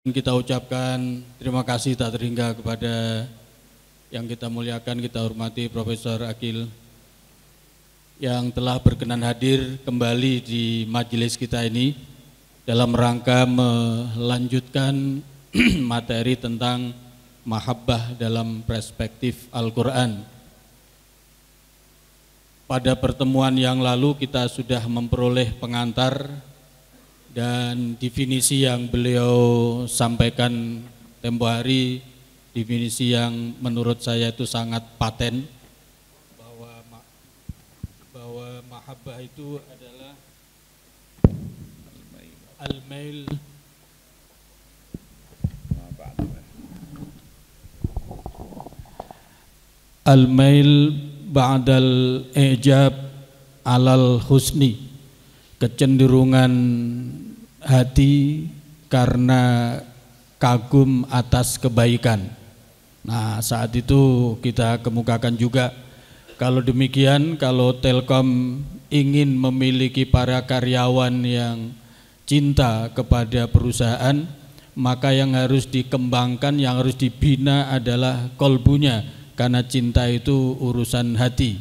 Kita ucapkan terima kasih tak terhingga kepada yang kita muliakan, kita hormati Profesor Aqil yang telah berkenan hadir kembali di majelis kita ini dalam rangka melanjutkan materi tentang mahabbah dalam perspektif Al-Quran. Pada pertemuan yang lalu kita sudah memperoleh pengantar dan definisi yang beliau sampaikan tempo hari, definisi yang menurut saya itu sangat paten, bahwa mahabbah itu adalah al-mail ba'dal ijab alal husni, kecenderungan hati karena kagum atas kebaikan. Nah, saat itu kita kemukakan juga, kalau demikian, kalau Telkom ingin memiliki para karyawan yang cinta kepada perusahaan, maka yang harus dikembangkan, yang harus dibina adalah kolbunya, karena cinta itu urusan hati.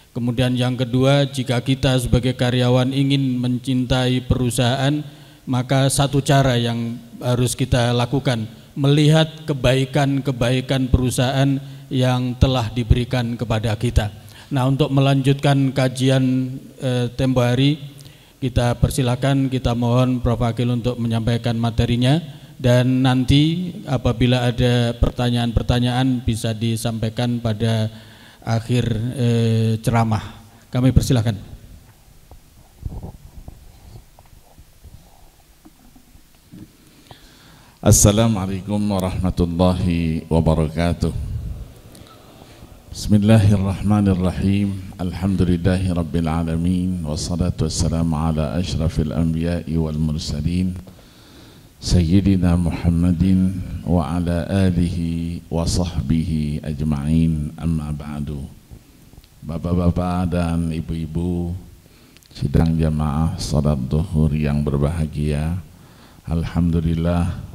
Kemudian yang kedua, jika kita sebagai karyawan ingin mencintai perusahaan, maka satu cara yang harus kita lakukan, melihat kebaikan-kebaikan perusahaan yang telah diberikan kepada kita. Nah, untuk melanjutkan kajian tempo hari, kita persilakan, kita mohon Prof. Aqil untuk menyampaikan materinya, dan nanti apabila ada pertanyaan-pertanyaan bisa disampaikan pada akhir ceramah. Kami persilakan. Assalamualaikum warahmatullahi wabarakatuh. Bismillahirrahmanirrahim. Alhamdulillahi rabbil alamin, wassalatu wassalamu ala asyrafil anbiya'i wal mursalin, Sayyidina Muhammadin wa ala alihi wa sahbihi ajma'in, amma ba'du. Bapak-bapak dan ibu-ibu sidang jamaah salat zuhur yang berbahagia, alhamdulillah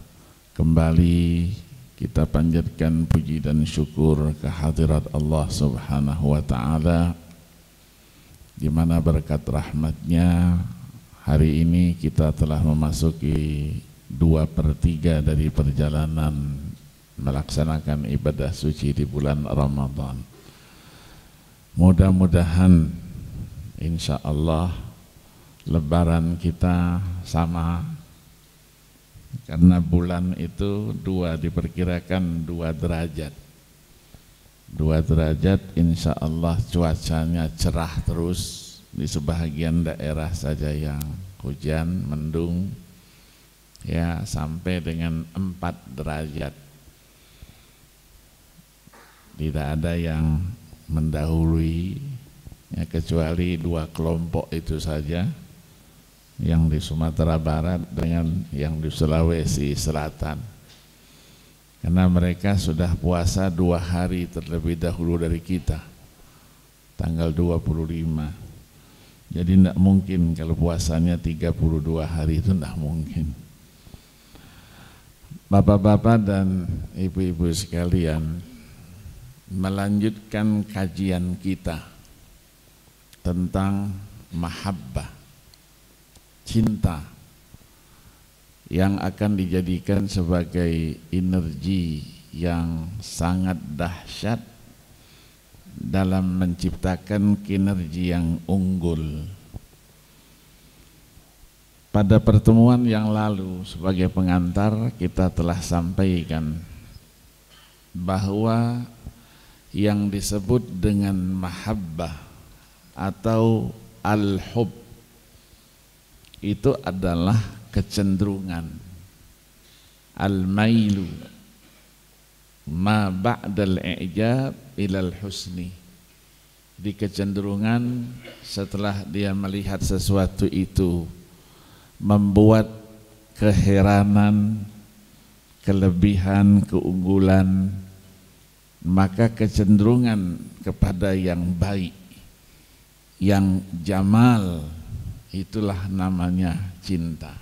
kembali kita panjatkan puji dan syukur kehadirat Allah Subhanahu wa ta'ala, di mana berkat rahmatnya hari ini kita telah memasuki 2/3 dari perjalanan melaksanakan ibadah suci di bulan Ramadan. Mudah-mudahan insya Allah lebaran kita sama, karena bulan itu diperkirakan 2 derajat. 2 derajat insya Allah cuacanya cerah terus, di sebahagian daerah saja yang hujan, mendung, ya sampai dengan 4 derajat. Tidak ada yang mendahului, ya, kecuali 2 kelompok itu saja, yang di Sumatera Barat dengan yang di Sulawesi Selatan, karena mereka sudah puasa 2 hari terlebih dahulu dari kita, tanggal 25. Jadi tidak mungkin kalau puasanya 32 hari, itu tidak mungkin. Bapak-bapak dan ibu-ibu sekalian, melanjutkan kajian kita tentang mahabbah, cinta yang akan dijadikan sebagai energi yang sangat dahsyat dalam menciptakan kinerja yang unggul. Pada pertemuan yang lalu sebagai pengantar kita telah sampaikan bahwa yang disebut dengan mahabbah atau al-hub itu adalah kecenderungan, al-mailu ma ba'dal i'jab ilal husni, di kecenderungan setelah dia melihat sesuatu itu membuat keheranan, kelebihan, keunggulan, maka kecenderungan kepada yang baik, yang jamal, itulah namanya cinta.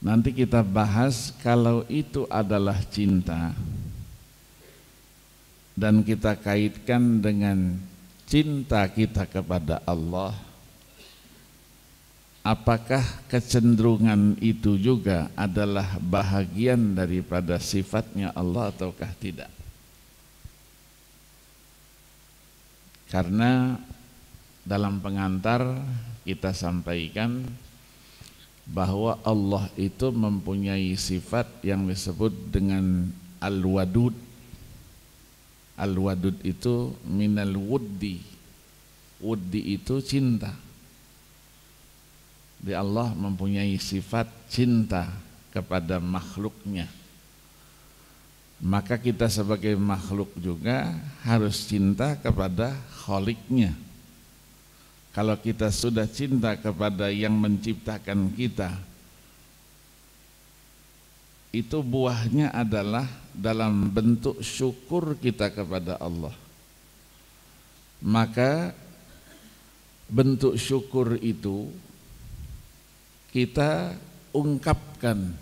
Nanti kita bahas kalau itu adalah cinta dan kita kaitkan dengan cinta kita kepada Allah, apakah kecenderungan itu juga adalah bahagian daripada sifatnya Allah ataukah tidak? Karena dalam pengantar kita sampaikan bahwa Allah itu mempunyai sifat yang disebut dengan Al-Wadud. Al-Wadud itu minal wuddi. Wuddi itu cinta. Di Allah mempunyai sifat cinta kepada makhluknya. Maka kita sebagai makhluk juga harus cinta kepada Kholiknya. Kalau kita sudah cinta kepada yang menciptakan kita, itu buahnya adalah dalam bentuk syukur kita kepada Allah. Maka bentuk syukur itu kita ungkapkan.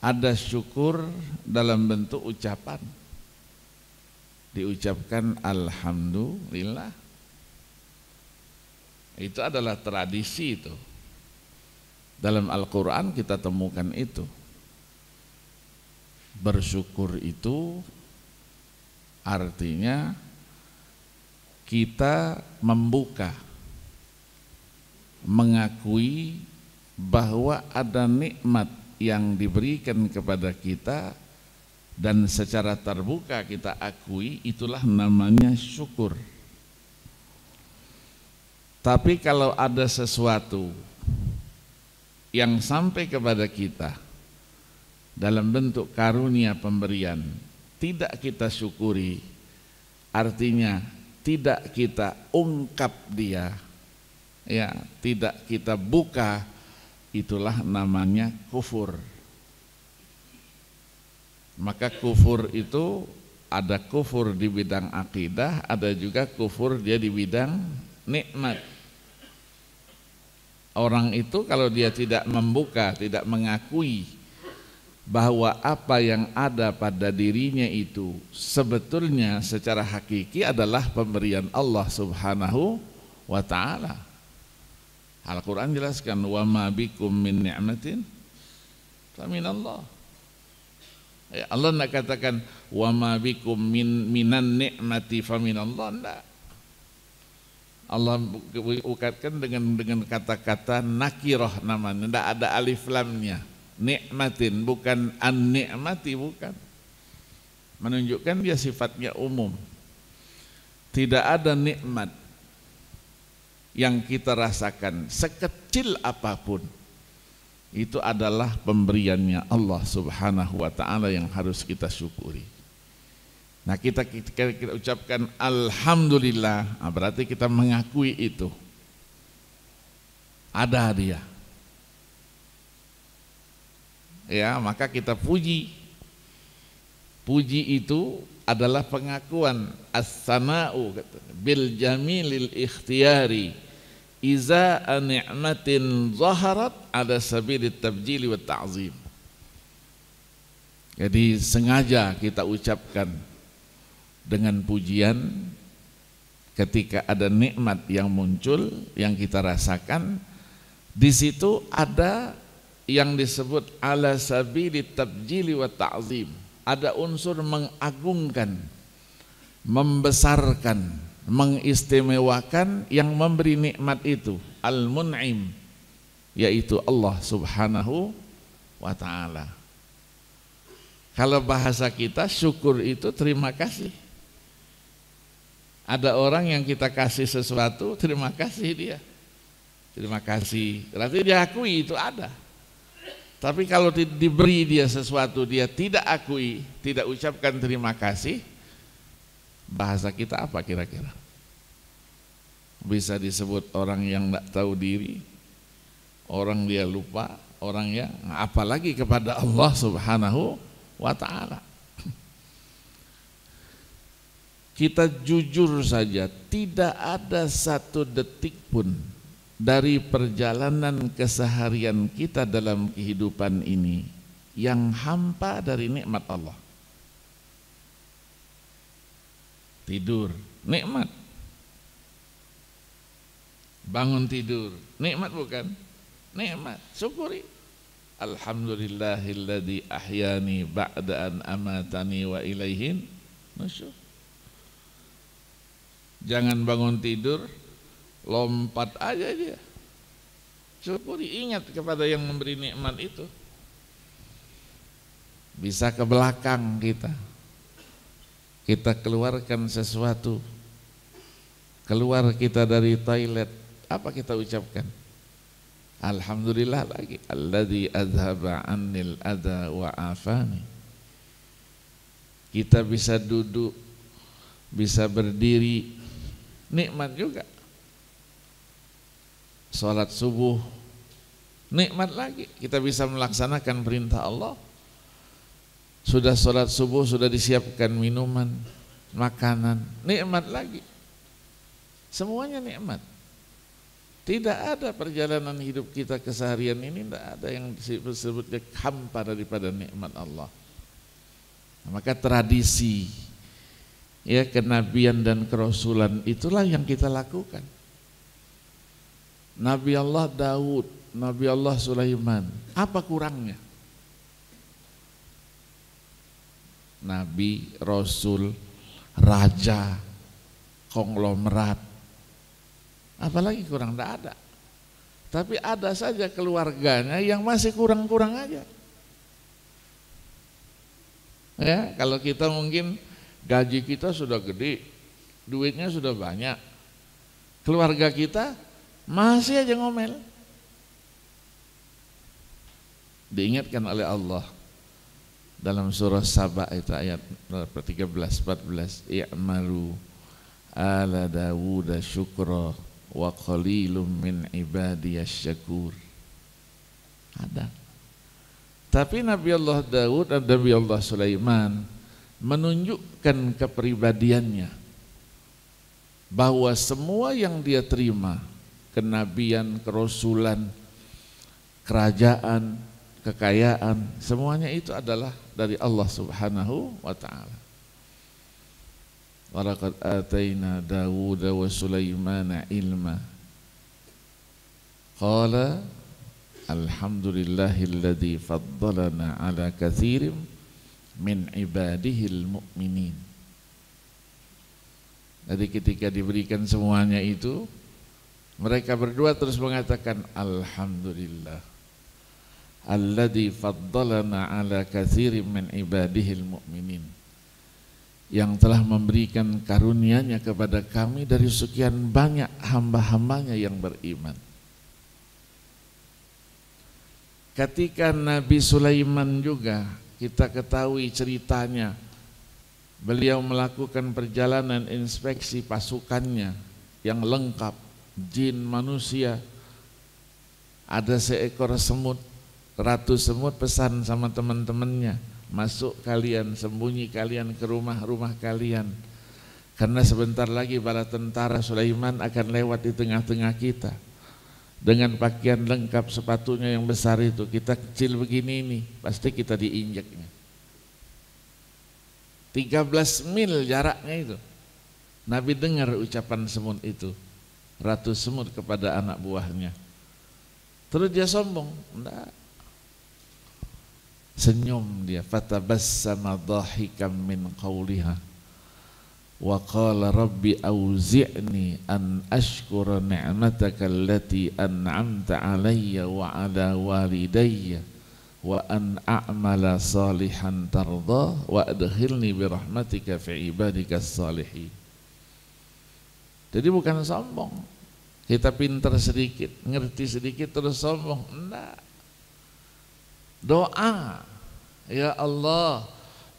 Ada syukur dalam bentuk ucapan. Diucapkan alhamdulillah. Itu adalah tradisi itu. Dalam Al-Quran kita temukan itu. Bersyukur itu artinya kita membuka, mengakui bahwa ada nikmat yang diberikan kepada kita dan secara terbuka kita akui, itulah namanya syukur. Tapi kalau ada sesuatu yang sampai kepada kita dalam bentuk karunia pemberian, tidak kita syukuri, artinya tidak kita ungkap dia, ya, tidak kita buka, itulah namanya kufur. Maka kufur itu ada kufur di bidang akidah, ada juga kufur dia di bidang nikmat. Orang itu kalau dia tidak membuka, tidak mengakui bahwa apa yang ada pada dirinya itu sebetulnya secara hakiki adalah pemberian Allah Subhanahu wa ta'ala. Al-Quran jelaskan, wa ma bikum min ni'matin faminallah. Ya, Allah nak katakan wa ma bikum minan ni'mati faminallah, enggak. Allah ukatkan dengan kata-kata nakirah namanya, tidak ada alif lamnya. Nikmatin, bukan an-ni'mati, bukan. Menunjukkan dia sifatnya umum. Tidak ada nikmat yang kita rasakan sekecil apapun, itu adalah pemberiannya Allah Subhanahu wa ta'ala yang harus kita syukuri. Nah, kita ucapkan alhamdulillah, berarti kita mengakui itu ada dia. Ya, maka kita puji. Puji itu adalah pengakuan, as-sana'u bil jamilil ikhtiyari iza ni'matin zaharat ada sabilit tabjili wa ta'zim. Jadi sengaja kita ucapkan dengan pujian ketika ada nikmat yang muncul, yang kita rasakan. Di situ ada yang disebut ala sabilit tabjili wa ta'zim. Ada unsur mengagungkan, membesarkan, mengistimewakan yang memberi nikmat itu, al-mun'im, yaitu Allah Subhanahu wa ta'ala. Kalau bahasa kita, syukur itu terima kasih. Ada orang yang kita kasih sesuatu, terima kasih dia. Terima kasih, berarti dia akui itu ada. Tapi kalau diberi dia sesuatu, dia tidak akui, tidak ucapkan terima kasih, bahasa kita apa kira-kira? Bisa disebut orang yang tidak tahu diri, orang dia lupa, orang yang, apalagi kepada Allah Subhanahu wa ta'ala. Kita jujur saja, tidak ada satu detik pun dari perjalanan keseharian kita dalam kehidupan ini yang hampa dari nikmat Allah. Tidur, nikmat. Bangun tidur, nikmat bukan? Nikmat, syukuri. Alhamdulillahilladzi ahyani ba'da an amatani wa ilaihin nusyur. Jangan bangun tidur lompat aja dia. Syukuri, ingat kepada yang memberi nikmat itu. Bisa ke belakang kita keluarkan sesuatu, keluar kita dari toilet, apa kita ucapkan? Alhamdulillah lagi. Alladzi azhaba annil adha wa afani. Kita bisa duduk, bisa berdiri, nikmat juga. Salat subuh, nikmat lagi. Kita bisa melaksanakan perintah Allah. Sudah salat subuh, sudah disiapkan minuman, makanan, nikmat lagi. Semuanya nikmat. Tidak ada perjalanan hidup kita keseharian ini, tidak ada yang disebutnya hampa daripada nikmat Allah. Maka tradisi ya kenabian dan kerasulan itulah yang kita lakukan. Nabi Allah Daud, Nabi Allah Sulaiman, apa kurangnya? Nabi, Rasul, Raja, konglomerat, apalagi kurang? Tidak ada. Tapi ada saja keluarganya yang masih kurang-kurang aja. Ya, kalau kita mungkin gaji kita sudah gede, duitnya sudah banyak, keluarga kita masih aja ngomel. Diingatkan oleh Allah dalam surah Saba itu ayat 13-14, i'malu ala Dawud syukra wa qalilum min ibadiyasy syakur. Ada. Tapi Nabi Allah Daud dan Nabi Allah Sulaiman menunjukkan kepribadiannya bahwa semua yang dia terima, kenabian, kerasulan, kerajaan, kekayaan, semuanya itu adalah dari Allah Subhanahu wa ta'ala. Walaqad ataina Dawud wa Sulaimana ilma. Qala alhamdulillahilladzi faddalana ala katsirin min ibadihil mu'minin. Jadi ketika diberikan semuanya itu, mereka berdua terus mengatakan alhamdulillah alladzi faddalana ala katsirin min ibadihil mu'minin, yang telah memberikan karunia-Nya kepada kami dari sekian banyak hamba-hambanya yang beriman. Ketika Nabi Sulaiman juga kita ketahui ceritanya, beliau melakukan perjalanan inspeksi pasukannya yang lengkap, jin, manusia. Ada seekor semut, ratu semut pesan sama teman-temannya, masuk kalian, sembunyi kalian ke rumah-rumah kalian, karena sebentar lagi bala tentara Sulaiman akan lewat di tengah-tengah kita dengan pakaian lengkap, sepatunya yang besar itu. Kita kecil begini ini, pasti kita diinjaknya. 13 mil jaraknya itu. Nabi dengar ucapan semut itu, ratu semut kepada anak buahnya. Terus dia sombong, enggak, senyum dia, fatabassama dhahikam min qawliha wa qala rabbi auzi'ni an ashkura ni'mataka allati an'amta alayya wa ala walidayya wa an a'mala salihan tardah wa adkhilni birahmatika fi ibadikas salihin. Jadi bukan sombong, kita pintar sedikit, ngerti sedikit terus sombong, enggak. Doa, ya Allah,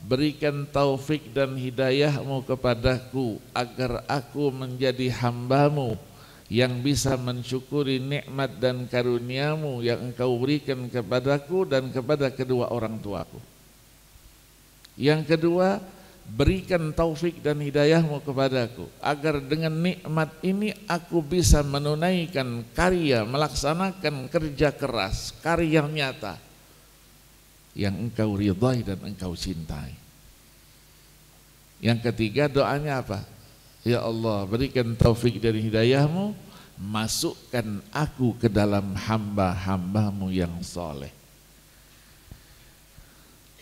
berikan taufik dan hidayah-Mu kepadaku agar aku menjadi hamba-Mu yang bisa mensyukuri nikmat dan karunia-Mu yang Engkau berikan kepadaku dan kepada kedua orang tuaku. Yang kedua, berikan taufik dan hidayahmu kepadaku agar dengan nikmat ini aku bisa menunaikan karya, melaksanakan kerja keras, karya nyata yang engkau ridhai dan engkau cintai. Yang ketiga doanya apa? Ya Allah, berikan taufik dan hidayahmu, masukkan aku ke dalam hamba-hambamu yang soleh.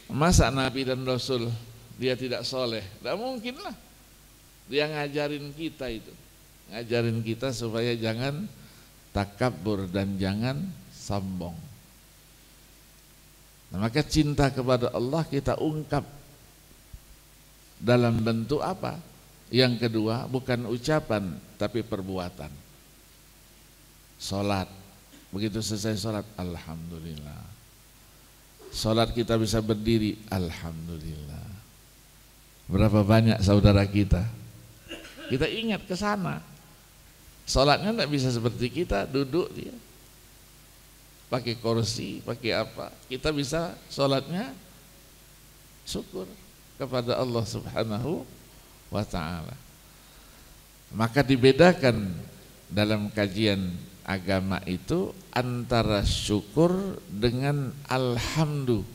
Masa Nabi dan Rasul dia tidak soleh? Tidak mungkin lah. Dia ngajarin kita itu, ngajarin kita supaya jangan takabur dan jangan sombong. Nah, maka cinta kepada Allah kita ungkap dalam bentuk apa? Yang kedua, bukan ucapan tapi perbuatan. Salat, begitu selesai salat, alhamdulillah. Salat kita bisa berdiri, alhamdulillah. Berapa banyak saudara kita ingat ke sana. Salatnya tidak bisa seperti kita, duduk dia pakai kursi, pakai apa. Kita bisa salatnya syukur kepada Allah Subhanahu wa ta'ala. Maka dibedakan dalam kajian agama itu antara syukur dengan alhamdu.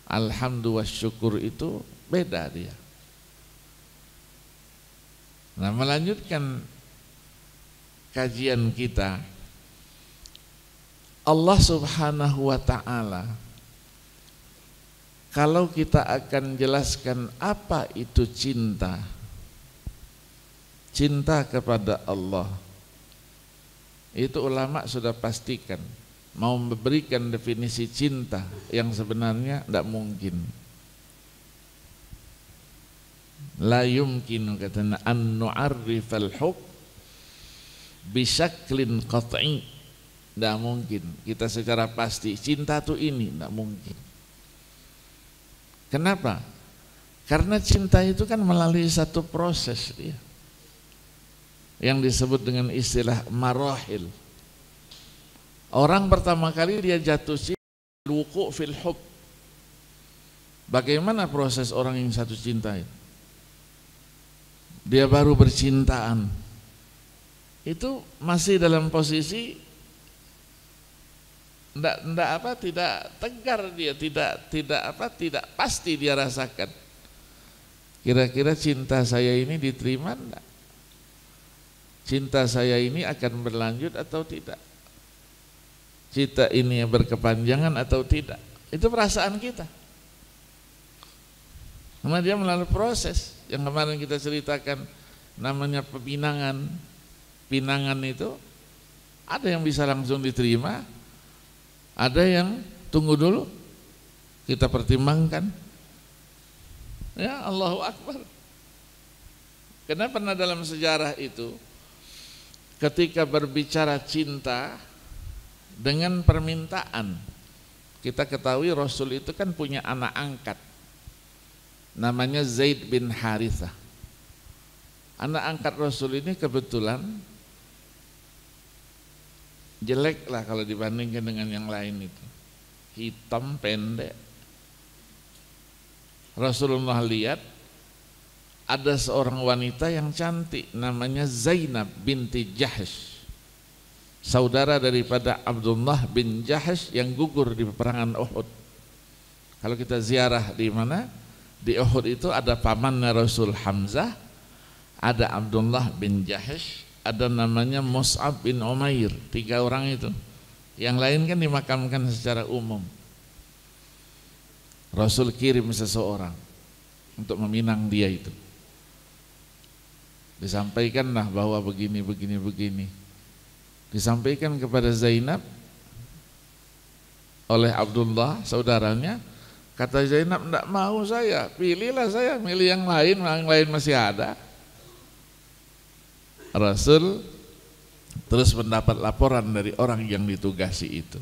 Alhamdu wa syukur itu beda dia. Nah, melanjutkan kajian kita, Allah Subhanahu wa ta'ala, kalau kita akan jelaskan apa itu cinta, cinta kepada Allah, itu ulama sudah pastikan mau memberikan definisi cinta yang sebenarnya tidak mungkin. La yumkinu katana an nu'arrifal hub bisyaklin qat'i. Tidak mungkin kita secara pasti cinta itu ini, tidak mungkin. Kenapa? Karena cinta itu kan melalui satu proses dia, yang disebut dengan istilah marahil. Orang pertama kali dia jatuh cinta, wuqu' fil hub. Bagaimana proses orang yang satu cinta itu? Dia baru bercintaan, itu masih dalam posisi tidak tegar dia, tidak pasti dia rasakan. Kira-kira cinta saya ini diterima enggak? Cinta saya ini akan berlanjut atau tidak? Cinta ini berkepanjangan atau tidak? Itu perasaan kita. Karena dia melalui proses yang kemarin kita ceritakan, namanya pepinangan. Pinangan itu ada yang bisa langsung diterima, ada yang tunggu dulu, kita pertimbangkan. Ya, Allahu Akbar. Karena pernah dalam sejarah itu, ketika berbicara cinta dengan permintaan, kita ketahui Rasul itu kan punya anak angkat, namanya Zaid bin Harithah. Anak angkat Rasul ini kebetulan jelek lah kalau dibandingkan dengan yang lain itu, hitam pendek. Rasulullah lihat ada seorang wanita yang cantik namanya Zainab binti Jahsh, saudara daripada Abdullah bin Jahsh yang gugur di peperangan Uhud. Kalau kita ziarah di mana? Di Uhud itu ada pamannya Rasul Hamzah, ada Abdullah bin Jahsh, ada namanya Mus'ab bin Umair, 3 orang itu. Yang lain kan dimakamkan secara umum. Rasul kirim seseorang untuk meminang dia itu. Disampaikanlah bahwa begini. Disampaikan kepada Zainab oleh Abdullah saudaranya. Kata Zainab, enggak mau saya, pilihlah saya, milih yang lain masih ada. Rasul terus mendapat laporan dari orang yang ditugasi itu.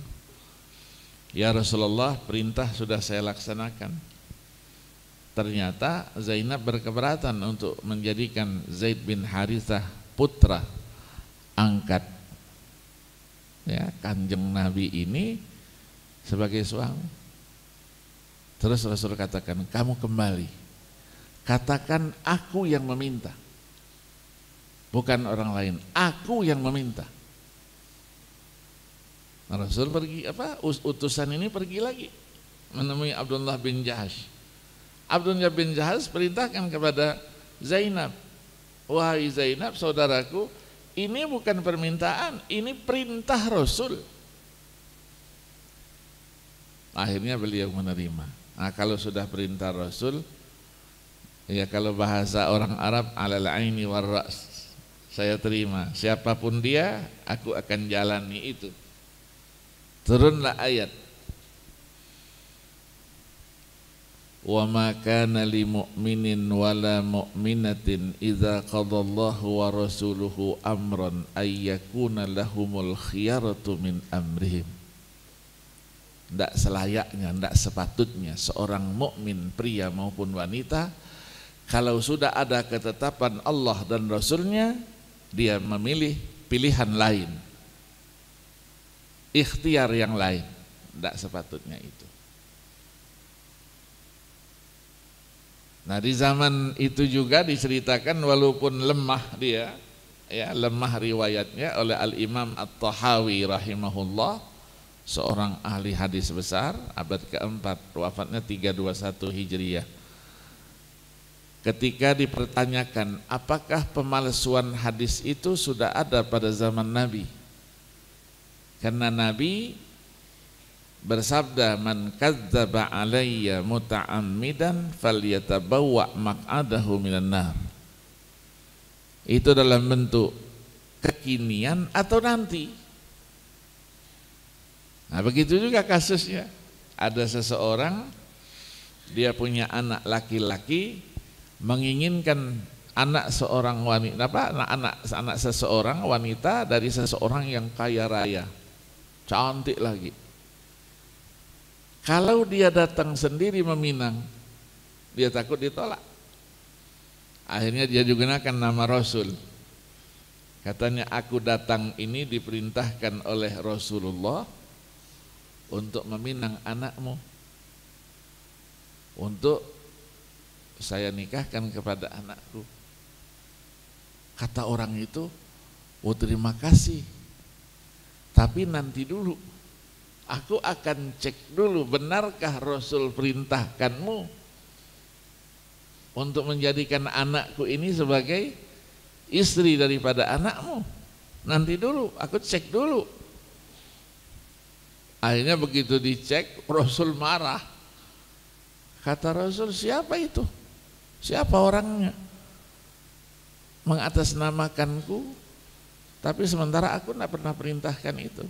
Ya Rasulullah, perintah sudah saya laksanakan. Ternyata Zainab berkeberatan untuk menjadikan Zaid bin Harithah putra angkat, ya, Kanjeng Nabi ini sebagai suami. Terus Rasul katakan, kamu kembali Katakan aku yang meminta, bukan orang lain, aku yang meminta. Rasul pergi utusan ini pergi lagi menemui Abdullah bin Jahash. Abdullah bin Jahash perintahkan kepada Zainab, wahai Zainab saudaraku, ini bukan permintaan, ini perintah Rasul. Akhirnya beliau menerima. Nah, kalau sudah perintah Rasul, ya kalau bahasa orang Arab, alal aini war ra's, saya terima. Siapapun dia, aku akan jalani itu. Turunlah ayat, wa ma kana li mu'minin wala mu'minatin idza qadallahu wa rasuluhu amran ay yakuna lahumul khiyaratu min amrihim. Tidak selayaknya, tidak sepatutnya seorang mukmin pria maupun wanita, kalau sudah ada ketetapan Allah dan Rasulnya, dia memilih pilihan lain, ikhtiar yang lain. Tidak sepatutnya itu. Nah, di zaman itu juga diceritakan, walaupun lemah dia, ya lemah riwayatnya, oleh Al-Imam At-Tahawi rahimahullah, seorang ahli hadis besar, abad keempat, wafatnya 321 Hijriyah. Ketika dipertanyakan apakah pemalsuan hadis itu sudah ada pada zaman Nabi, karena Nabi bersabda, man kadzdzaba alayya muta'ammidan falyatabawwa maq'adahu minan nar. Itu dalam bentuk kekinian atau nanti. Nah, begitu juga kasusnya. Ada seseorang, dia punya anak laki-laki, menginginkan anak seorang wanita, anak seseorang wanita dari seseorang yang kaya raya, cantik lagi. Kalau dia datang sendiri meminang, dia takut ditolak. Akhirnya dia gunakan nama Rasul. Katanya, aku datang ini diperintahkan oleh Rasulullah untuk meminang anakmu, untuk saya nikahkan kepada anakku. Kata orang itu, oh terima kasih, tapi nanti dulu, aku akan cek dulu, benarkah Rasul perintahkanmu untuk menjadikan anakku ini sebagai istri daripada anakmu? Nanti dulu, aku cek dulu. Akhirnya begitu dicek, Rasul marah. Kata Rasul, siapa itu? Siapa orangnya? Mengatasnamakanku, tapi sementara aku tidak pernah perintahkan itu.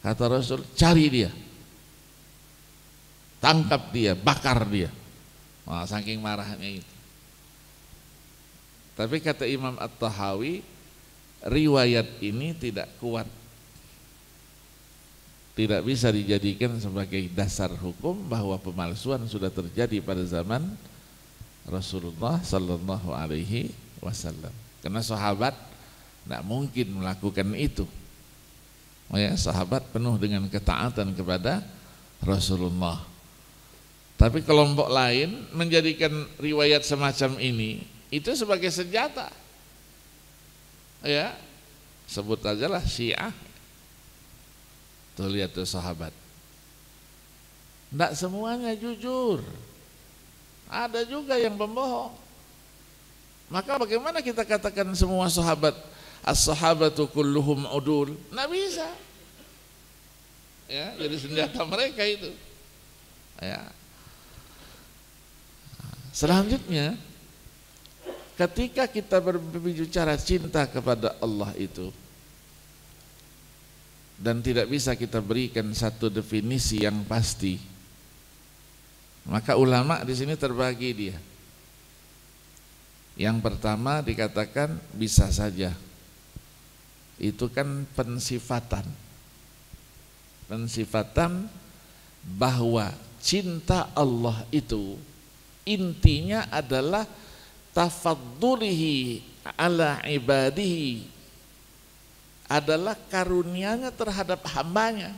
Kata Rasul, cari dia, tangkap dia, bakar dia. Wah, saking marahnya itu. Tapi kata Imam At-Tahawi, riwayat ini tidak kuat, tidak bisa dijadikan sebagai dasar hukum bahwa pemalsuan sudah terjadi pada zaman Rasulullah Sallallahu Alaihi Wasallam. Karena sahabat tidak mungkin melakukan itu. Oh ya, sahabat penuh dengan ketaatan kepada Rasulullah. Tapi kelompok lain menjadikan riwayat semacam ini itu sebagai senjata. Ya, sebut aja lah Syiah. Tuh lihat tuh sahabat. Tidak semuanya jujur. Ada juga yang pembohong. Maka bagaimana kita katakan semua sahabat as-sahabatu kulluhum udul? Nggak bisa. Ya, jadi senjata mereka itu. Ya. Selanjutnya, ketika kita berbicara cinta kepada Allah itu, dan tidak bisa kita berikan satu definisi yang pasti, maka ulama di sini terbagi dia. Yang pertama dikatakan bisa saja, itu kan pensifatan bahwa cinta Allah itu intinya adalah tafaddulihi ala ibadihi, adalah karunianya terhadap hambanya.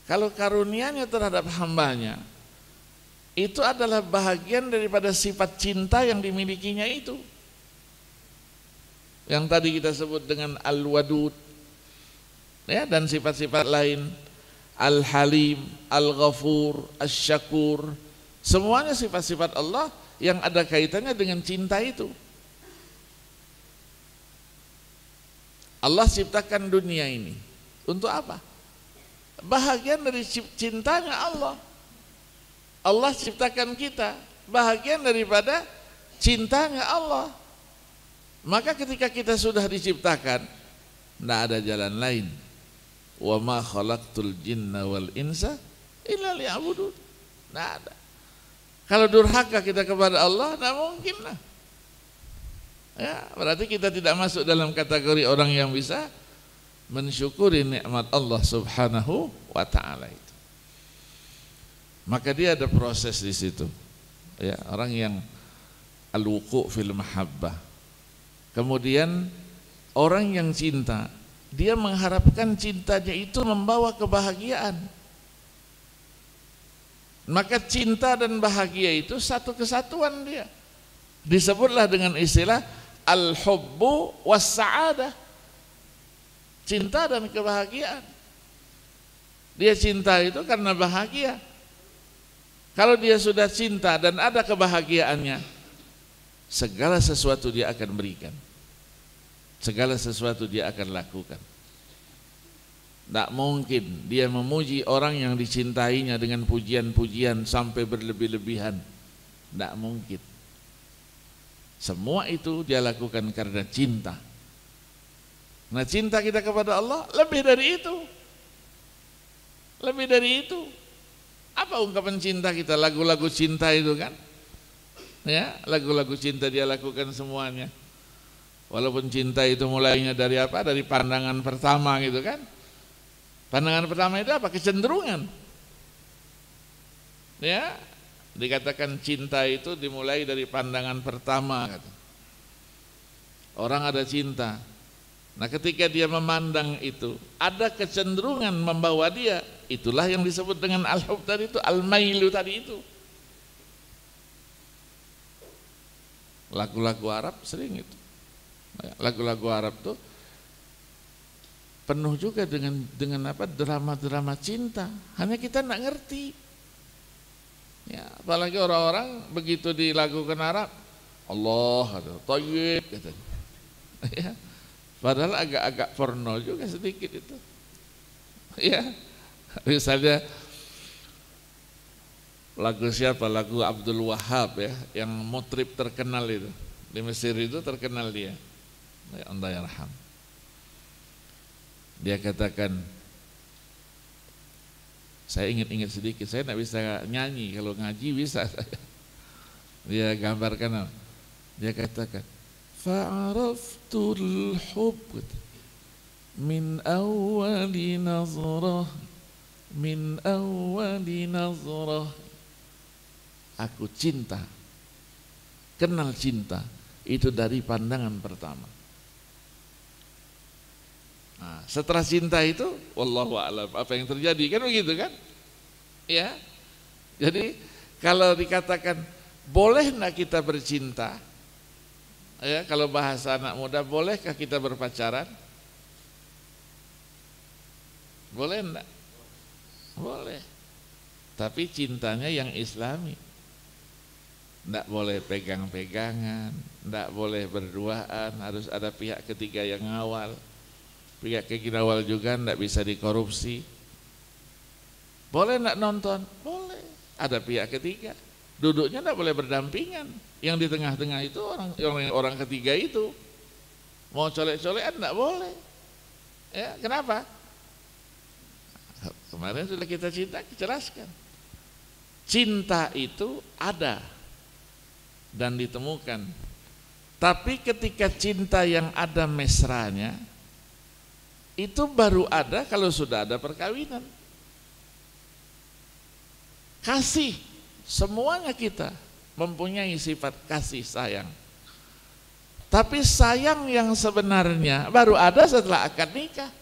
Kalau karunianya terhadap hambanya itu adalah bahagian daripada sifat cinta yang dimilikinya itu. Yang tadi kita sebut dengan Al-Wadud, ya, dan sifat-sifat lain, Al-Halim, Al-Ghafur, Asy-Syakur, semuanya sifat-sifat Allah yang ada kaitannya dengan cinta itu. Allah ciptakan dunia ini untuk apa? Bahagian dari cintanya Allah. Allah ciptakan kita, bahagian daripada cintanya Allah. Maka ketika kita sudah diciptakan, tidak ada jalan lain. Wa ma khalaqtul jinna wal insa illa liya'budun. Tidak ada. Kalau durhaka kita kepada Allah, tidak mungkin lah. Ya, berarti kita tidak masuk dalam kategori orang yang bisa mensyukuri nikmat Allah Subhanahu wa taala itu. Maka dia ada proses di situ. Ya, orang yang al-wuqu' fil mahabbah. Kemudian orang yang cinta, dia mengharapkan cintanya itu membawa kebahagiaan. Maka cinta dan bahagia itu satu kesatuan dia. Disebutlah dengan istilah al-hubbu was-sa'adah. Cinta dan kebahagiaan. Dia cinta itu karena bahagia. Kalau dia sudah cinta dan ada kebahagiaannya, segala sesuatu dia akan berikan. Segala sesuatu dia akan lakukan. Tidak mungkin dia memuji orang yang dicintainya dengan pujian-pujian sampai berlebih-lebihan. Tidak mungkin. Semua itu dia lakukan karena cinta. Nah, cinta kita kepada Allah lebih dari itu. Lebih dari itu. Apa ungkapan cinta kita? Lagu-lagu cinta itu kan? Ya, lagu-lagu cinta dia lakukan semuanya. Walaupun cinta itu mulainya dari apa? Dari pandangan pertama gitu kan? Pandangan pertama itu apa? Kecenderungan. Ya, dikatakan cinta itu dimulai dari pandangan pertama. Orang ada cinta. Nah, ketika dia memandang itu, ada kecenderungan membawa dia. Itulah yang disebut dengan al-hub tadi itu, al-mailu tadi itu. Lagu-lagu Arab sering itu. Lagu-lagu Arab tuh penuh juga dengan apa? Drama-drama cinta. Hanya kita enggak ngerti. Ya, apalagi orang-orang begitu dilakukan Arab, Allah atau thayyib katanya. Ya. Padahal agak-agak porno juga sedikit itu. Ya. Misalnya lagu siapa? Lagu Abdul Wahab ya, yang mutrib terkenal itu. Di Mesir itu terkenal dia. Allah yarham. Dia katakan, saya ingat-ingat sedikit, saya tidak bisa nyanyi, kalau ngaji bisa saya. Dia gambarkan, dia katakan, fa'araftul hub min awwali nazrah, min awwali nazrah. Aku cinta, kenal cinta itu dari pandangan pertama. Nah, setelah cinta itu, wallahu a'lam apa yang terjadi, kan begitu kan? Ya. Jadi kalau dikatakan boleh enggak kita bercinta? Ya, kalau bahasa anak muda, bolehkah kita berpacaran? Boleh enggak? Boleh. Tapi cintanya yang islami. Enggak boleh pegang-pegangan, enggak boleh berduaan, harus ada pihak ketiga yang ngawal. Pihak ketiga awal juga tidak bisa dikorupsi. Boleh tidak nonton? Boleh. Ada pihak ketiga. Duduknya tidak boleh berdampingan. Yang di tengah-tengah itu orang ketiga itu. Mau colek-colekan tidak boleh. Ya, kenapa? Kemarin sudah kita jelaskan. Cinta itu ada dan ditemukan. Tapi ketika cinta yang ada mesranya, itu baru ada kalau sudah ada perkawinan. Kasih, semuanya kita mempunyai sifat kasih sayang. Tapi sayang yang sebenarnya baru ada setelah akad nikah.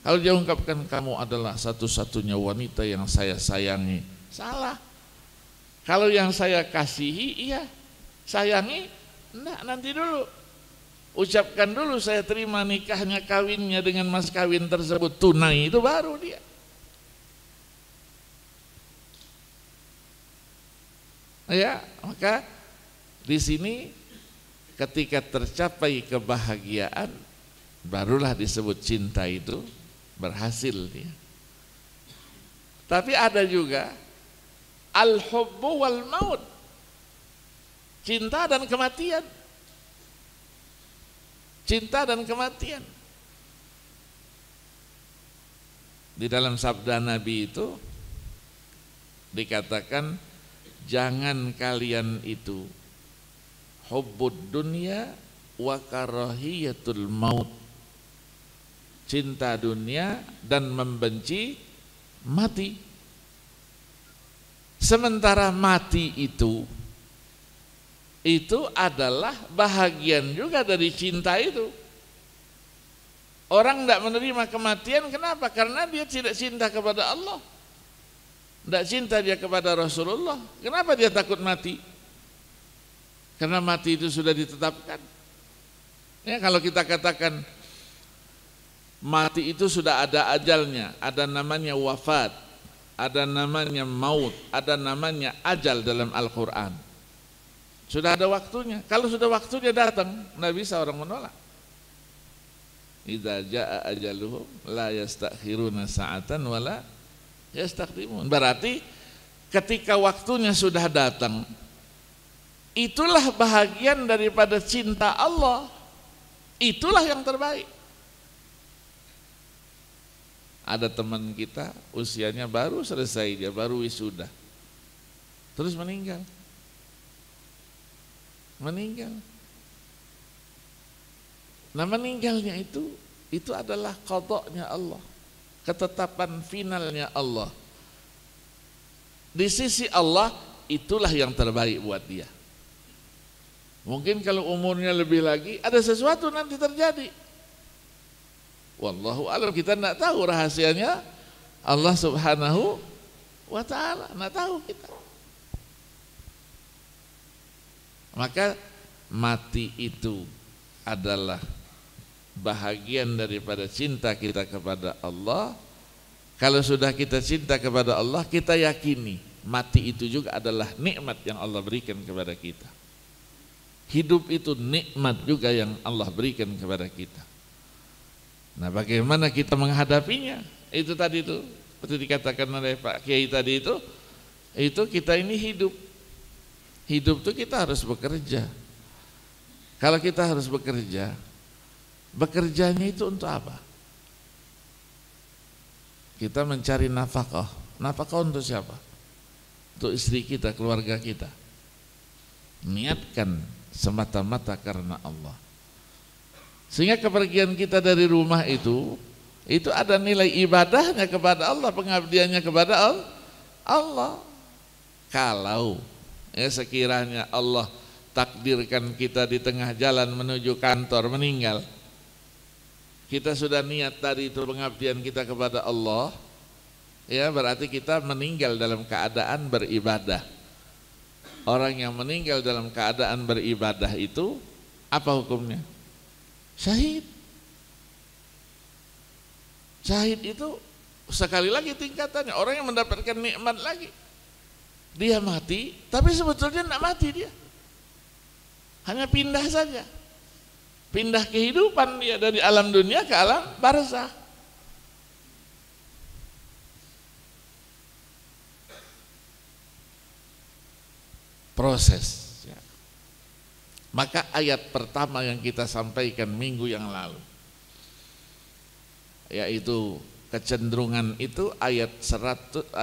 Kalau dia ungkapkan kamu adalah satu-satunya wanita yang saya sayangi, salah. Kalau yang saya kasihi, iya. Sayangi, enggak, nanti dulu. Ucapkan dulu saya terima nikahnya, kawinnya dengan mas kawin tersebut tunai, itu baru dia. Ya, maka di sini ketika tercapai kebahagiaan, barulah disebut cinta itu berhasil dia. Tapi ada juga al-hubbu wal maut, cinta dan kematian. Cinta dan kematian. Di dalam sabda Nabi itu dikatakan, jangan kalian itu hubbud dunya wa karahiyatul maut, cinta dunia dan membenci mati. Sementara mati itu adalah bahagian juga dari cinta itu. Orang tidak menerima kematian, kenapa? Karena dia tidak cinta kepada Allah, tidak cinta dia kepada Rasulullah. Kenapa dia takut mati? Karena mati itu sudah ditetapkan. Ya, kalau kita katakan mati itu sudah ada ajalnya, ada namanya wafat, ada namanya maut, ada namanya ajal dalam Al-Quran. Sudah ada waktunya. Kalau sudah waktunya datang, tidak bisa orang menolak. Idza jaa ajaluhum la yastakhiruna sa'atan wala yastaqdimun. Berarti ketika waktunya sudah datang, itulah bahagian daripada cinta Allah. Itulah yang terbaik. Ada teman kita usianya baru selesai, dia baru wisuda, terus meninggal. Nah, meninggalnya itu adalah qadanya Allah, ketetapan finalnya Allah. Di sisi Allah itulah yang terbaik buat dia. Mungkin kalau umurnya lebih lagi, ada sesuatu nanti terjadi. Wallahu a'lam, kita tidak tahu rahasianya Allah Subhanahu wa ta'ala, tidak tahu kita. Maka mati itu adalah bahagian daripada cinta kita kepada Allah. Kalau sudah kita cinta kepada Allah, kita yakini mati itu juga adalah nikmat yang Allah berikan kepada kita. Hidup itu nikmat juga yang Allah berikan kepada kita. Nah, bagaimana kita menghadapinya? Itu tadi itu, seperti dikatakan oleh Pak Kiai tadi itu kita ini hidup. Hidup itu kita harus bekerja. Kalau kita harus bekerja, bekerjanya itu untuk apa? Kita mencari nafkah. Nafkah untuk siapa? Untuk istri kita, keluarga kita. Niatkan semata-mata karena Allah. Sehingga kepergian kita dari rumah itu ada nilai ibadahnya kepada Allah, pengabdiannya kepada Allah. Kalau sekiranya Allah takdirkan kita di tengah jalan menuju kantor meninggal, kita sudah niat tadi itu pengabdian kita kepada Allah, ya berarti kita meninggal dalam keadaan beribadah. Orang yang meninggal dalam keadaan beribadah itu apa hukumnya? Syahid. Syahid itu sekali lagi tingkatannya, orang yang mendapatkan nikmat lagi. Dia mati, tapi sebetulnya tidak mati dia. Hanya pindah saja. Pindah kehidupan dia dari alam dunia ke alam barzakh. Proses. Maka ayat pertama yang kita sampaikan minggu yang lalu, yaitu kecenderungan itu ayat 129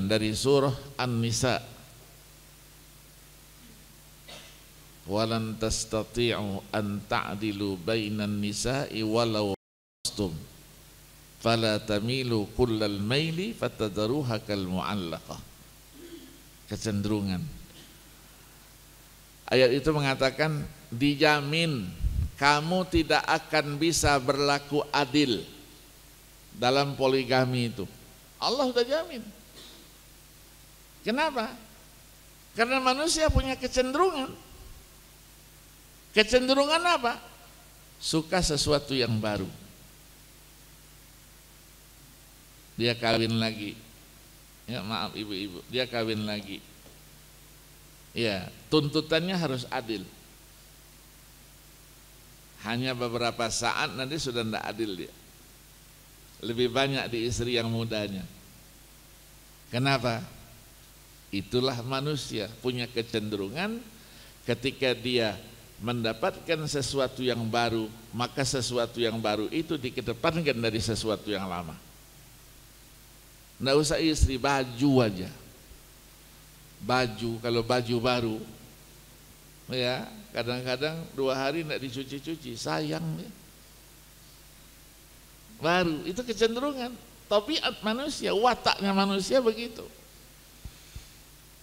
dari surah An-Nisa. Walan tastati'u an ta'dilu bainan nisa'i walau astum fala tamilu kullal maili fatadruha kal mu'allaqah. Kecenderungan. Ayat itu mengatakan dijamin kamu tidak akan bisa berlaku adil dalam poligami itu. Allah sudah jamin. Kenapa? Karena manusia punya kecenderungan. Kecenderungan apa? Suka sesuatu yang baru. Dia kawin lagi. Ya, maaf ibu-ibu, dia kawin lagi. Ya, tuntutannya harus adil. Hanya beberapa saat nanti sudah tidak adil dia. Lebih banyak di istri yang mudanya. Kenapa? Itulah manusia punya kecenderungan ketika dia mendapatkan sesuatu yang baru, maka sesuatu yang baru itu dikedepankan dari sesuatu yang lama. Nggak usah istri, baju aja. Baju, kalau baju baru, ya kadang-kadang 2 hari nggak dicuci-cuci, sayang ya. Baru, itu kecenderungan. Tabiat manusia, wataknya manusia begitu.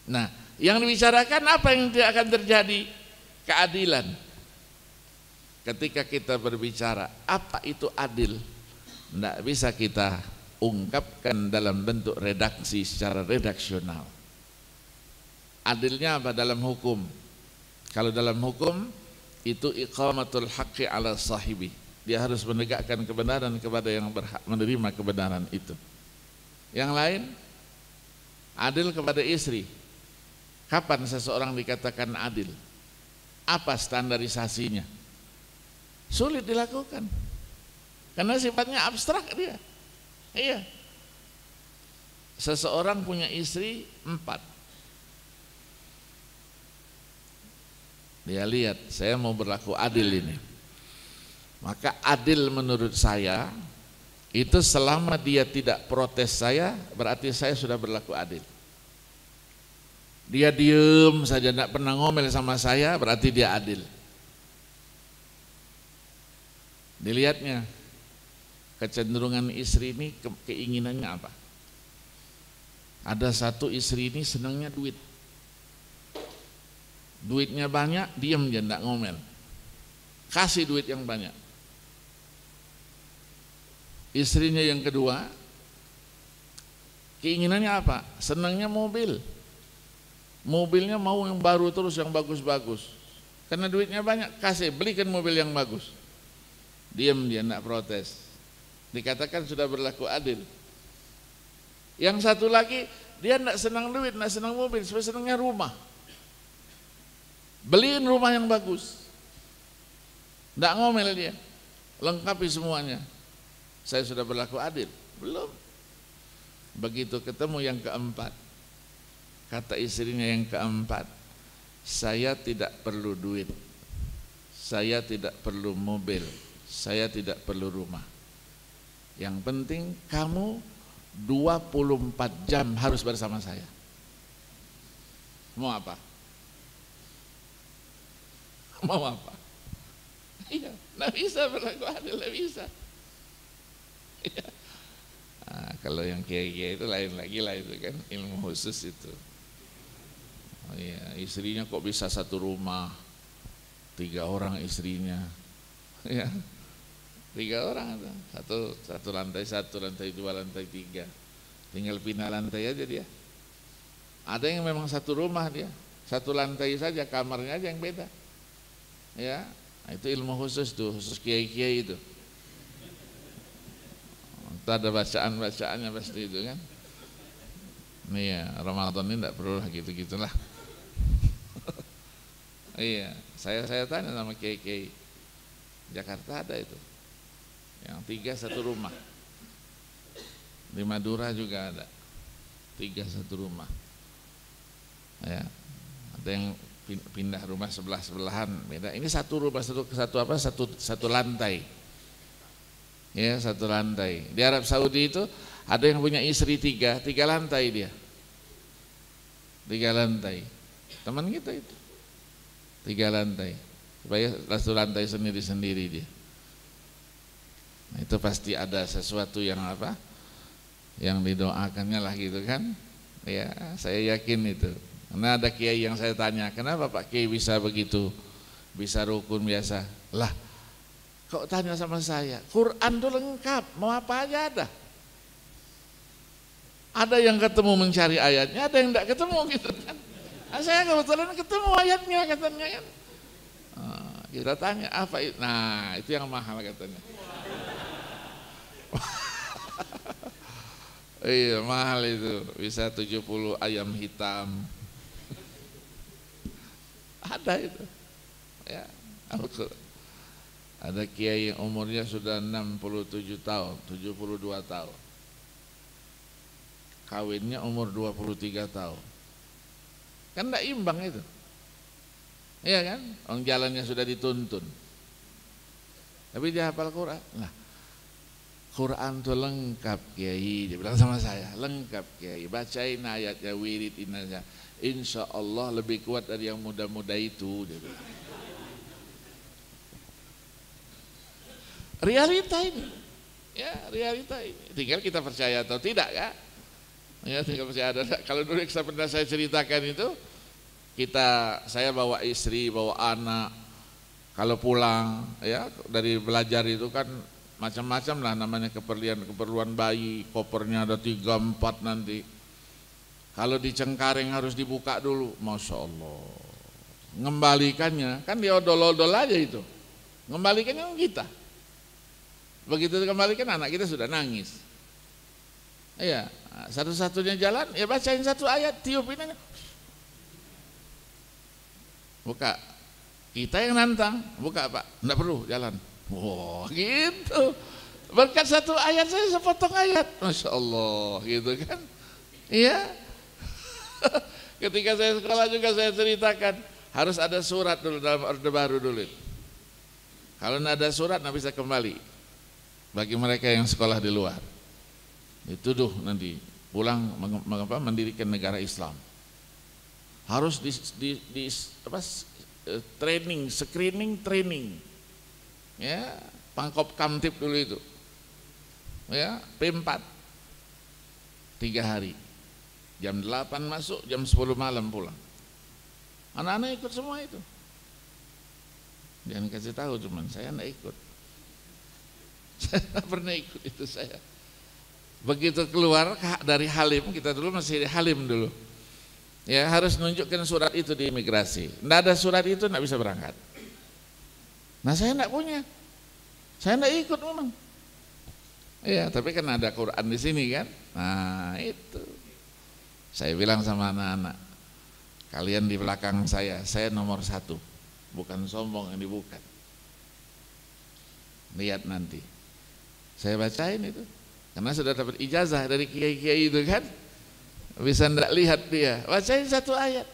Nah, yang dibicarakan apa yang tidak akan terjadi? Keadilan. Ketika kita berbicara, apa itu adil? Tidak bisa kita ungkapkan dalam bentuk redaksi secara redaksional. Adilnya apa dalam hukum? Kalau dalam hukum itu iqamatul haqqi ala sahibi. Dia harus menegakkan kebenaran kepada yang berhak menerima kebenaran itu. Yang lain, adil kepada istri. Kapan seseorang dikatakan adil? Apa standarisasinya? Sulit dilakukan. Karena sifatnya abstrak dia. Iya. Seseorang punya istri 4. Dia lihat, saya mau berlaku adil ini. Maka adil menurut saya itu selama dia tidak protes saya, berarti saya sudah berlaku adil. Dia diem saja, tidak pernah ngomel sama saya, berarti dia adil. Dilihatnya kecenderungan istri ini, keinginannya apa? Ada satu istri ini senangnya duit. Duitnya banyak, diem dia, tidak ngomel. Kasih duit yang banyak. Istrinya yang kedua, keinginannya apa? Senangnya mobil. Mobilnya mau yang baru terus, yang bagus-bagus. Karena duitnya banyak, kasih, belikan mobil yang bagus. Diam dia, tidak protes. Dikatakan sudah berlaku adil. Yang satu lagi, dia tidak senang duit, tidak senang mobil, senangnya rumah. Beliin rumah yang bagus. Tidak ngomel dia, lengkapi semuanya. Saya sudah berlaku adil. Belum. Begitu ketemu yang keempat, kata istrinya yang keempat, saya tidak perlu duit, saya tidak perlu mobil, saya tidak perlu rumah. Yang penting kamu 24 jam harus bersama saya. Mau apa? Mau apa? Iya, nggak bisa berlaku adil, nggak bisa. Iya. Nah, kalau yang kiai-kiai itu lain lagi lah, itu kan ilmu khusus itu. Oh iya, istrinya kok bisa satu rumah, 3 orang istrinya, ya, 3 orang itu, satu lantai 1, lantai 2, lantai 3, tinggal pindah lantai aja dia. Ada yang memang satu rumah dia, satu lantai saja, kamarnya aja yang beda, ya. Nah, itu ilmu khusus tuh, khusus kiai-kiai itu. Itu ada bacaan-bacaannya pasti itu kan. Nih ya, Ramadan ini tidak perlu lah gitu-gitulah. Iya, saya tanya sama kiai-kiai Jakarta ada itu, yang 3 satu rumah. Di Madura juga ada 3 satu rumah. Ya, ada yang pindah rumah sebelahan beda. Ini satu rumah, satu lantai. Ya, satu lantai. Di Arab Saudi itu ada yang punya istri 3 lantai dia. 3 lantai. Teman kita itu. 3 lantai. Supaya satu lantai sendiri-sendiri dia. Nah, itu pasti ada sesuatu yang apa? Yang didoakannya lah gitu kan. Ya, saya yakin itu. Karena ada kiai yang saya tanya, kenapa Pak Kiai bisa begitu, bisa rukun biasa? Lah, kok tanya sama saya? Quran itu lengkap, mau apa aja ada. Ada yang ketemu mencari ayatnya, ada yang tidak ketemu gitu kan. Nah, saya kebetulan ketemu ayatnya katanya kan. Kita tanya apa itu? Nah, itu yang mahal katanya. Iya, mahal itu. Bisa 70 ayam hitam. Ada itu. Ya, ada kiai yang umurnya sudah 67 tahun, 72 tahun. Kawinnya umur 23 tahun. Kan tidak imbang itu. Iya kan? Orang jalannya sudah dituntun. Tapi dia hafal Quran. Nah, Quran itu lengkap kiai. Dia bilang sama saya, lengkap kiai. Bacain ayatnya, wiridin aja. Insya Allah lebih kuat dari yang muda-muda itu. Dia bilang. Realita ini. Ya, realita ini. Tinggal kita percaya atau tidak ya. Ya, tinggal percaya atau tidak. Kalau dulu yang pernah saya ceritakan itu, saya bawa istri, bawa anak, kalau pulang ya dari belajar itu kan macam-macam lah namanya keperluan bayi, kopernya ada 3-4 nanti. Kalau di Cengkareng harus dibuka dulu, Masya Allah. Ngembalikannya, kan dia odol-odol aja itu. Ngembalikannya kita. Begitu dikembalikan anak kita sudah nangis. Iya, satu-satunya jalan ya bacain satu ayat, tiupin aja. Buka, kita yang nantang, buka Pak, enggak perlu jalan. Wah gitu, berkat satu ayat saya sepotong ayat, Masya Allah gitu kan. Iya. Ketika saya sekolah juga saya ceritakan, harus ada surat dulu dalam Orde Baru dulu. Kalau tidak ada surat tidak bisa kembali. Bagi mereka yang sekolah di luar, dituduh nanti pulang mendirikan negara Islam. Harus screening training, ya, Pangkop Kamtib dulu itu, ya, P4, 3 hari, jam 8 masuk, jam 10 malam pulang. Anak-anak ikut semua itu. Jangan kasih tahu, cuman saya enggak ikut. Saya enggak pernah ikut itu saya. Begitu keluar dari Halim, kita dulu masih di Halim dulu. Ya, harus nunjukkan surat itu di imigrasi. Nggak ada surat itu nggak bisa berangkat. Nah, saya nggak punya. Saya nggak ikut memang. Iya, tapi kan ada Quran di sini kan. Nah, itu. Saya bilang sama anak-anak, kalian di belakang saya nomor 1. Bukan sombong yang dibuka. Lihat nanti. Saya bacain itu. Karena sudah dapat ijazah dari kiai-kiai itu kan. Bisa ndak lihat dia, bacain satu ayat,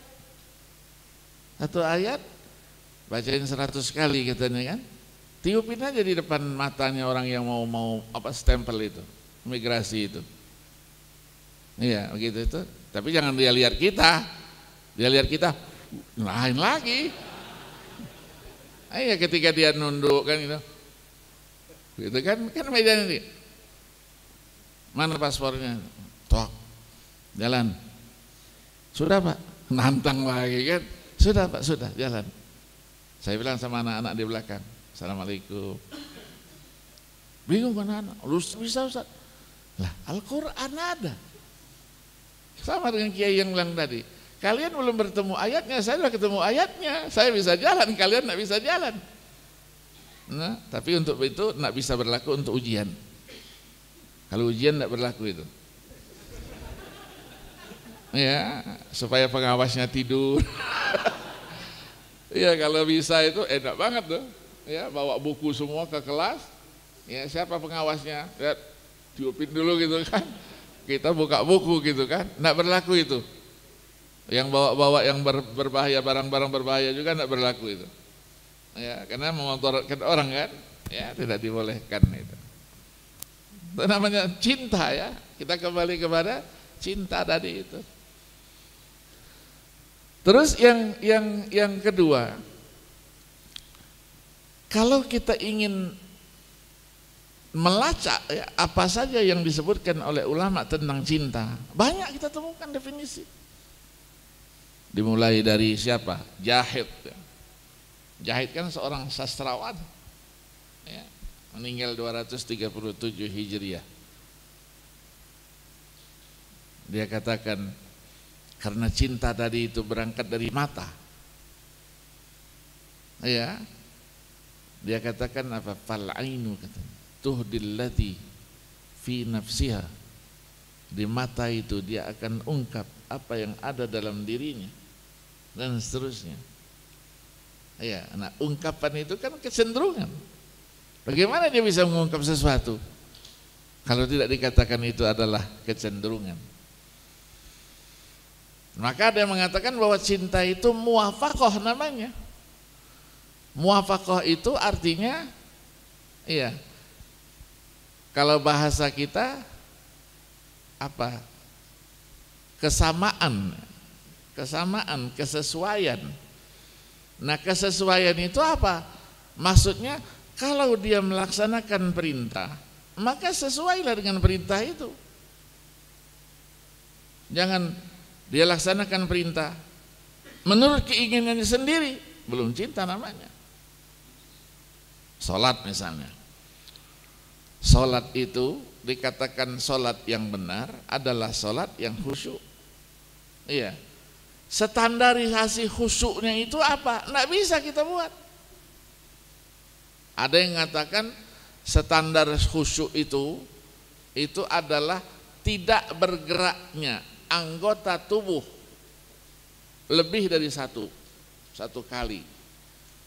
bacain 100 kali katanya kan, tiupin aja di depan matanya orang yang mau stempel itu, imigrasi itu, iya begitu itu. Tapi jangan dia lihat kita, lain lagi. Iya ketika dia nunduk kan gitu kan meja ini, mana paspornya, tok. Jalan. Sudah Pak, nantang lagi kan. Sudah Pak, sudah jalan. Saya bilang sama anak-anak di belakang, Assalamualaikum. Bingung kan anak, lu bisa Ustaz? Lah Al-Quran ada. Sama dengan kiai yang bilang tadi, kalian belum bertemu ayatnya, saya sudah ketemu ayatnya. Saya bisa jalan, kalian tidak bisa jalan. Nah, tapi untuk itu tidak bisa berlaku untuk ujian. Kalau ujian tidak berlaku itu. Ya, supaya pengawasnya tidur. Ya, kalau bisa itu enak banget tuh. Ya, bawa buku semua ke kelas. Ya, siapa pengawasnya? Ya, tiupin dulu gitu kan. Kita buka buku gitu kan. Enggak berlaku itu. Yang bawa-bawa yang berbahaya, barang-barang berbahaya juga enggak berlaku itu. Ya, karena memotorkan orang kan. Ya, tidak dibolehkan itu. Itu namanya cinta ya. Kita kembali kepada cinta tadi itu. Terus yang kedua, kalau kita ingin melacak ya, apa saja yang disebutkan oleh ulama tentang cinta, banyak kita temukan definisi. Dimulai dari siapa? Jahid. Jahid kan seorang sastrawan, ya, meninggal 237 Hijriah. Dia katakan karena cinta tadi itu berangkat dari mata. Ya. Dia katakan apa? Fal ainu katanya. Tuhdil lati fi nafsiha. Di mata itu dia akan ungkap apa yang ada dalam dirinya dan seterusnya. Ya, nah ungkapan itu kan kecenderungan. Bagaimana dia bisa mengungkap sesuatu kalau tidak dikatakan itu adalah kecenderungan? Maka ada yang mengatakan bahwa cinta itu muwafaqah namanya. Muwafaqah itu artinya, iya, kalau bahasa kita apa? Kesamaan, kesesuaian. Nah, kesesuaian itu apa? Maksudnya kalau dia melaksanakan perintah, maka sesuailah dengan perintah itu. Jangan dia laksanakan perintah menurut keinginannya sendiri, belum cinta namanya. Salat misalnya. Salat itu dikatakan salat yang benar adalah salat yang khusyuk. Iya. Standarisasi khusyuknya itu apa? Nggak bisa kita buat. Ada yang mengatakan standar khusyuk itu adalah tidak bergeraknya anggota tubuh lebih dari satu kali.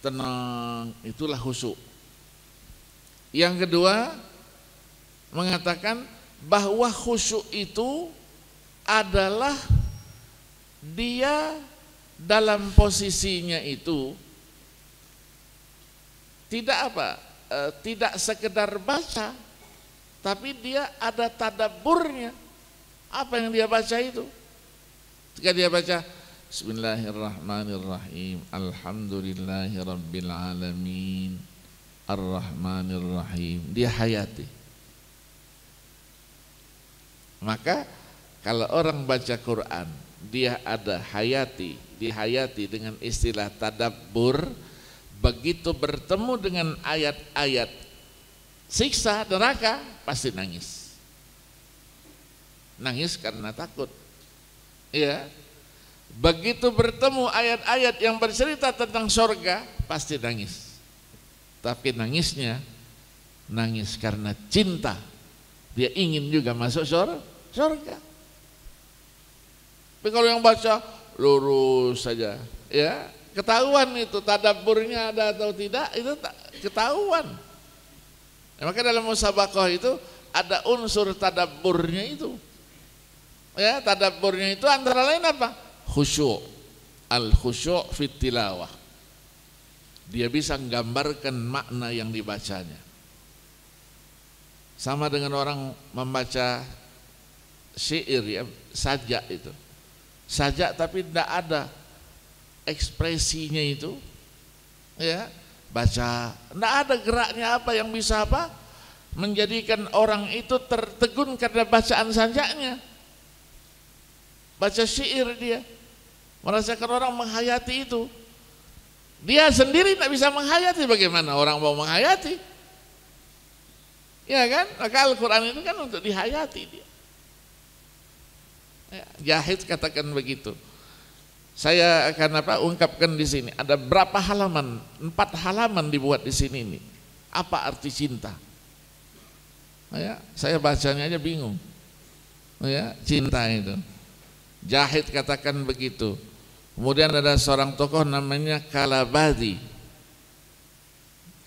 Tenang, itulah khusyuk. Yang kedua mengatakan bahwa khusyuk itu adalah dia dalam posisinya itu tidak tidak sekedar baca, tapi dia ada tadabburnya. Apa yang dia baca itu? Ketika dia baca Bismillahirrahmanirrahim, Alhamdulillahirabbil alamin, Ar-Rahmanir-Rahim, dia hayati. Maka kalau orang baca Quran, dia ada dihayati dengan istilah tadabbur. Begitu bertemu dengan ayat-ayat siksa neraka, pasti nangis. Nangis karena takut. Ya. Begitu bertemu ayat-ayat yang bercerita tentang surga, pasti nangis. Tapi nangisnya nangis karena cinta. Dia ingin juga masuk surga. Tapi kalau yang baca lurus saja, ya ketahuan itu tadabburnya ada atau tidak, itu ketahuan. Maka dalam musabaqah itu ada unsur tadabburnya itu. Ya, tadabburnya itu antara lain apa? Khusyuk. Al-khusyuk fit tilawah. Dia bisa menggambarkan makna yang dibacanya. Sama dengan orang membaca syair, ya, sajak itu. Sajak tapi tidak ada ekspresinya itu, ya, baca, tidak ada geraknya apa yang bisa apa menjadikan orang itu tertegun karena bacaan sajaknya. Baca syair dia merasakan orang menghayati itu. Dia sendiri tidak bisa menghayati, bagaimana orang mau menghayati? Ya kan? Maka Al-Quran itu kan untuk dihayati dia. Ya, Jahid katakan begitu. Saya akan ungkapkan di sini. Ada berapa halaman? 4 halaman dibuat di sini ini. Apa arti cinta? Ya, saya bacanya aja bingung. Ya, cinta itu. Jahid katakan begitu. Kemudian ada seorang tokoh namanya Kalabadi.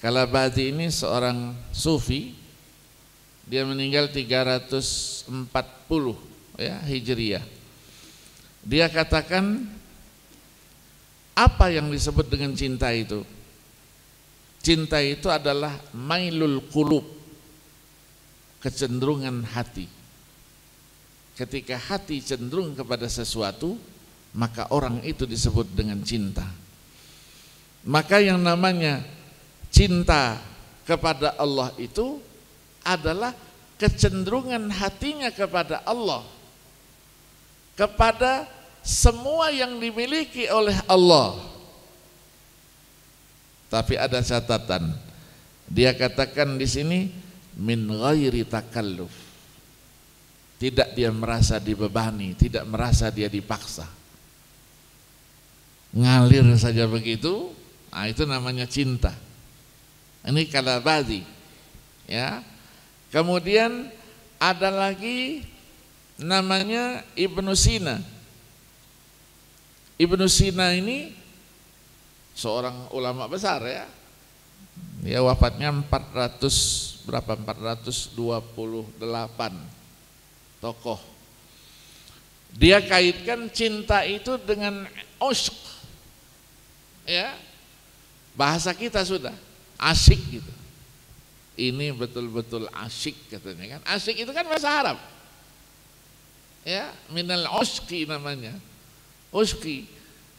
Kalabadi ini seorang sufi. Dia meninggal 340 ya Hijriah. Dia katakan apa yang disebut dengan cinta itu? Cinta itu adalah mailul qulub, kecenderungan hati. Ketika hati cenderung kepada sesuatu, maka orang itu disebut dengan cinta. Maka yang namanya cinta kepada Allah itu adalah kecenderungan hatinya kepada Allah, kepada semua yang dimiliki oleh Allah. Tapi ada catatan. Dia katakan di sini min ghairi takalluf. tidak dia merasa dibebani, tidak merasa dia dipaksa, ngalir saja begitu. Nah, itu namanya cinta. Ini kalabadi, ya. Kemudian ada lagi namanya Ibnu Sina. Ibnu Sina ini seorang ulama besar, ya. Dia wafatnya 428 tokoh. Dia kaitkan cinta itu dengan usyq, ya. Bahasa kita sudah asyik gitu. Ini betul-betul asyik katanya kan. Asyik itu kan bahasa Arab, ya. Minal usyqi namanya. Usyqi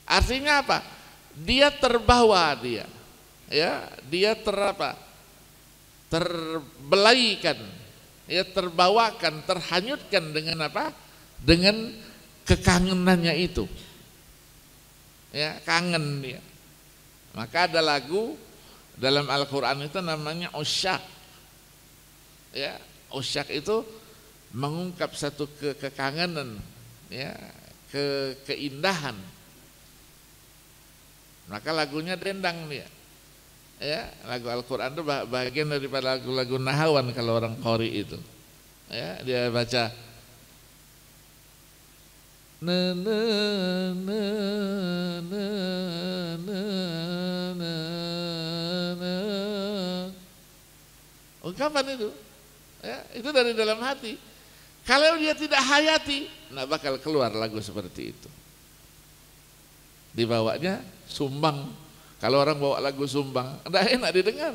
artinya apa? Dia terbawa, dia, ya, dia terbelaikan, ya, terbawakan, terhanyutkan dengan apa? Dengan kekangenannya itu, ya, kangen dia. Maka ada lagu dalam Al-Quran itu namanya usyak, ya. Usyak itu mengungkap satu kekangenan, ya, keindahan. Maka lagunya dendang dia, ya. Lagu Al-Quran itu bagian daripada lagu-lagu nahawan kalau orang qori itu, ya. Dia baca na na na na na na na. Ungkapan itu, ya, itu dari dalam hati. Kalau dia tidak hayati, nah bakal keluar lagu seperti itu. Dibawanya sumbang. Kalau orang bawa lagu sumbang, tidak enak didengar,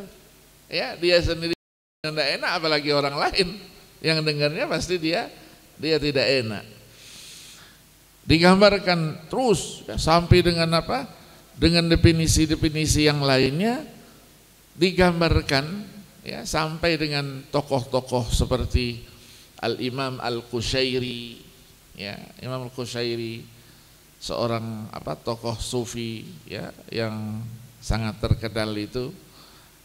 ya. Dia sendiri tidak enak, apalagi orang lain yang dengarnya pasti dia tidak enak. Digambarkan terus, ya, sampai dengan apa? Dengan definisi-definisi yang lainnya digambarkan, ya, sampai dengan tokoh-tokoh seperti Al-Imam Al-Qushairi, ya. Imam Al-Qushairi seorang tokoh sufi, ya, yang sangat terkenal itu.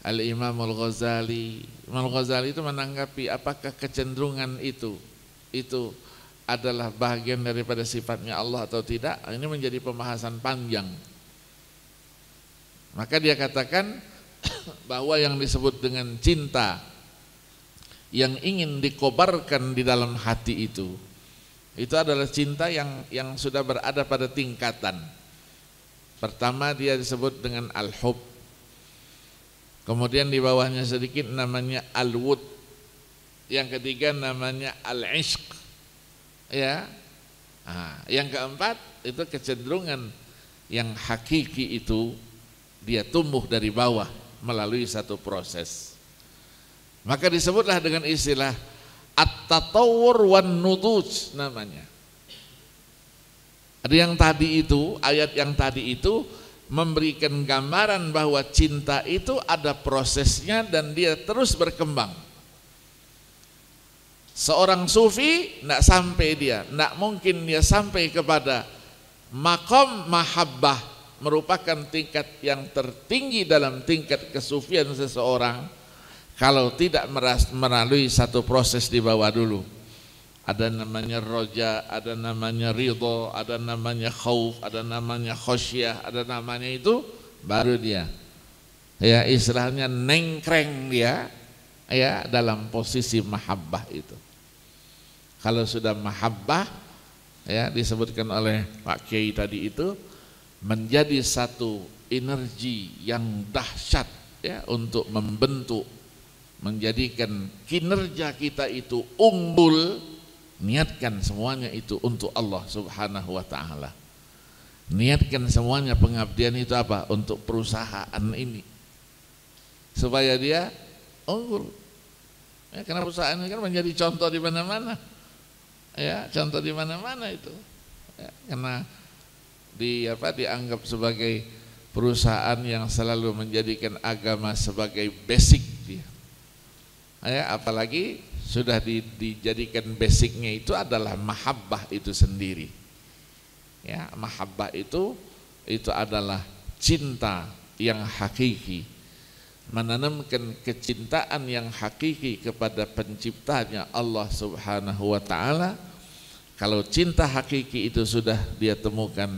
Al-Imam Al-Ghazali. Imam Al-Ghazali itu menanggapi apakah kecenderungan itu adalah bagian daripada sifatnya Allah atau tidak. Ini menjadi pembahasan panjang. Maka dia katakan bahwa yang disebut dengan cinta yang ingin dikobarkan di dalam hati itu adalah cinta yang sudah berada pada tingkatan. Pertama dia disebut dengan al-hub. Kemudian di bawahnya sedikit namanya al-wud. Yang ketiga namanya al-ishq, ya. Nah, yang keempat itu kecenderungan yang hakiki itu dia tumbuh dari bawah melalui satu proses. Maka disebutlah dengan istilah at-tatawwur wan nuduj namanya. Ada yang tadi itu, ayat yang tadi itu memberikan gambaran bahwa cinta itu ada prosesnya dan dia terus berkembang. Seorang sufi tidak mungkin dia sampai kepada maqam mahabbah, merupakan tingkat yang tertinggi dalam tingkat kesufian seseorang, kalau tidak melalui satu proses di bawah dulu. Ada namanya roja, ada namanya ridho, ada namanya khauf, ada namanya khosyah, ada namanya itu, baru dia, ya, istilahnya nengkreng dia, ya, dalam posisi mahabbah itu. Kalau sudah mahabbah, ya, disebutkan oleh Pak Kiai tadi itu menjadi satu energi yang dahsyat, ya, untuk membentuk, menjadikan kinerja kita itu unggul. Niatkan semuanya itu untuk Allah Subhanahu wa ta'ala. Niatkan semuanya pengabdian itu apa? Untuk perusahaan ini, supaya dia unggul, ya, karena perusahaan ini kan menjadi contoh di mana-mana, ya, contoh di mana-mana itu, ya, karena dianggap sebagai perusahaan yang selalu menjadikan agama sebagai basic dia, ya, apalagi sudah dijadikan basicnya itu adalah mahabbah itu sendiri, ya. Mahabbah itu adalah cinta yang hakiki. menanamkan kecintaan yang hakiki kepada penciptanya Allah Subhanahu wa taala. Kalau cinta hakiki itu sudah dia temukan,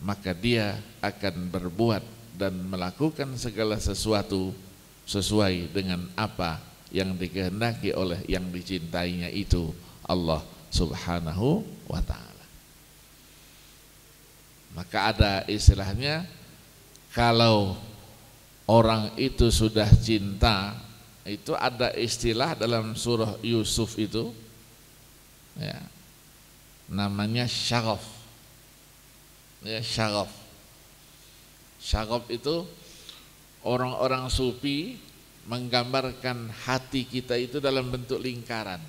maka dia akan berbuat dan melakukan segala sesuatu sesuai dengan apa yang dikehendaki oleh yang dicintainya itu Allah Subhanahu wa taala. Maka ada istilahnya, kalau orang itu sudah cinta, itu ada istilah dalam surah Yusuf itu ya, namanya syagaf. Ya, syagaf. Syagaf itu orang-orang sufi menggambarkan hati kita itu dalam bentuk lingkaran.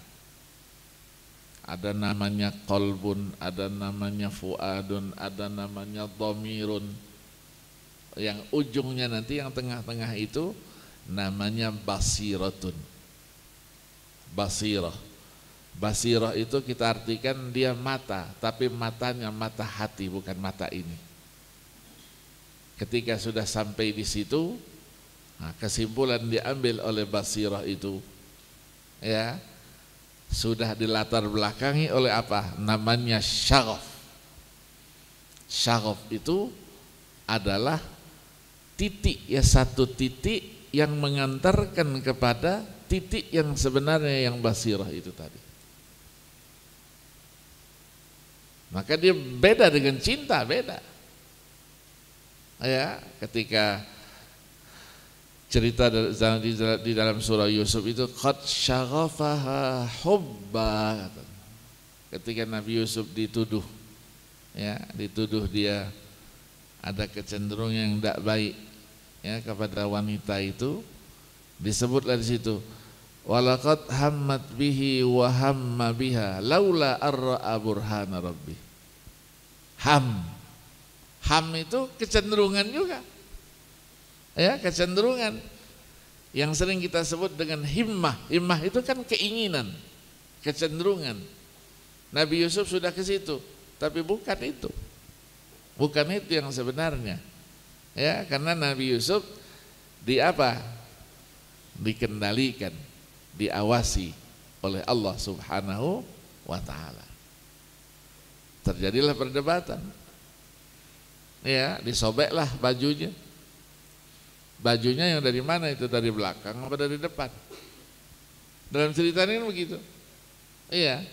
Ada namanya qalbun, ada namanya fuadun, ada namanya dhamirun. Yang ujungnya nanti yang tengah-tengah itu namanya basiratun. Basirah. Basirah itu kita artikan dia mata, tapi matanya mata hati, bukan mata ini. Ketika sudah sampai di situ, nah, kesimpulan diambil oleh basirah itu ya sudah dilatar belakangi oleh apa? Namanya syagaf. Syagaf itu adalah titik, ya satu titik yang mengantarkan kepada titik yang sebenarnya yang basirah itu tadi. Maka dia beda dengan cinta, beda. Ya, ketika cerita di dalam surah Yusuf itu qad syaghafaha hubba, ketika Nabi Yusuf dituduh, ya, dituduh dia ada kecenderungan yang tidak baik ya kepada wanita itu, disebutlah di situ walaqad hammat bihi wa hamma biha laula arra'a burhana rabbi. Ham itu kecenderungan juga. Ya, kecenderungan yang sering kita sebut dengan himmah. Himmah itu kan keinginan, kecenderungan. Nabi Yusuf sudah ke situ, tapi bukan itu. Bukan itu yang sebenarnya. Ya, karena Nabi Yusuf di apa? Dikendalikan, diawasi oleh Allah Subhanahu wa taala. Terjadilah perdebatan. Ya, disobeklah bajunya. Bajunya yang dari mana itu? Dari belakang apa dari depan? Dalam cerita ini begitu. Iya.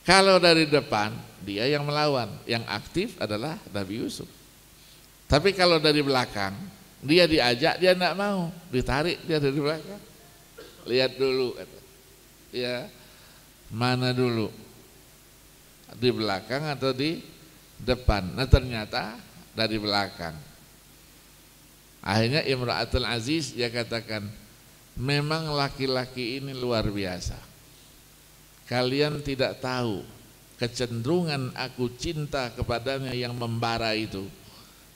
Kalau dari depan dia yang melawan, yang aktif adalah Nabi Yusuf. Tapi kalau dari belakang dia diajak, dia tidak mau, ditarik dia dari belakang. Lihat dulu, ya, mana dulu, di belakang atau di depan? Nah ternyata dari belakang. Akhirnya Imra'atul Aziz dia katakan, memang laki-laki ini luar biasa. Kalian tidak tahu kecenderungan aku cinta kepadanya yang membara itu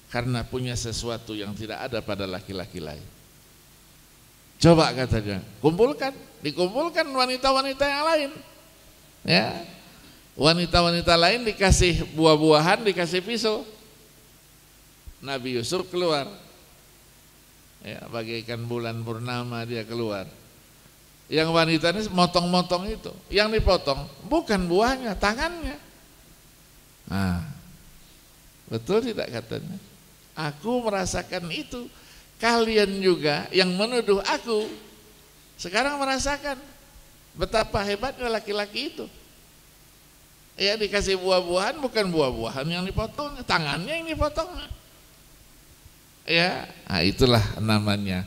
karena punya sesuatu yang tidak ada pada laki-laki lain. Coba katanya, dikumpulkan wanita-wanita yang lain. Ya. Wanita-wanita lain dikasih buah-buahan, dikasih pisau. Nabi Yusuf keluar. Ya, bagaikan bulan purnama dia keluar. Yang wanita ini motong-motong itu, yang dipotong bukan buahnya, tangannya. Nah, betul tidak katanya? Aku merasakan itu. Kalian juga yang menuduh aku sekarang merasakan betapa hebatnya laki-laki itu. Ya, dikasih buah-buahan, bukan buah-buahan yang dipotong, tangannya yang dipotong. Ya, nah itulah namanya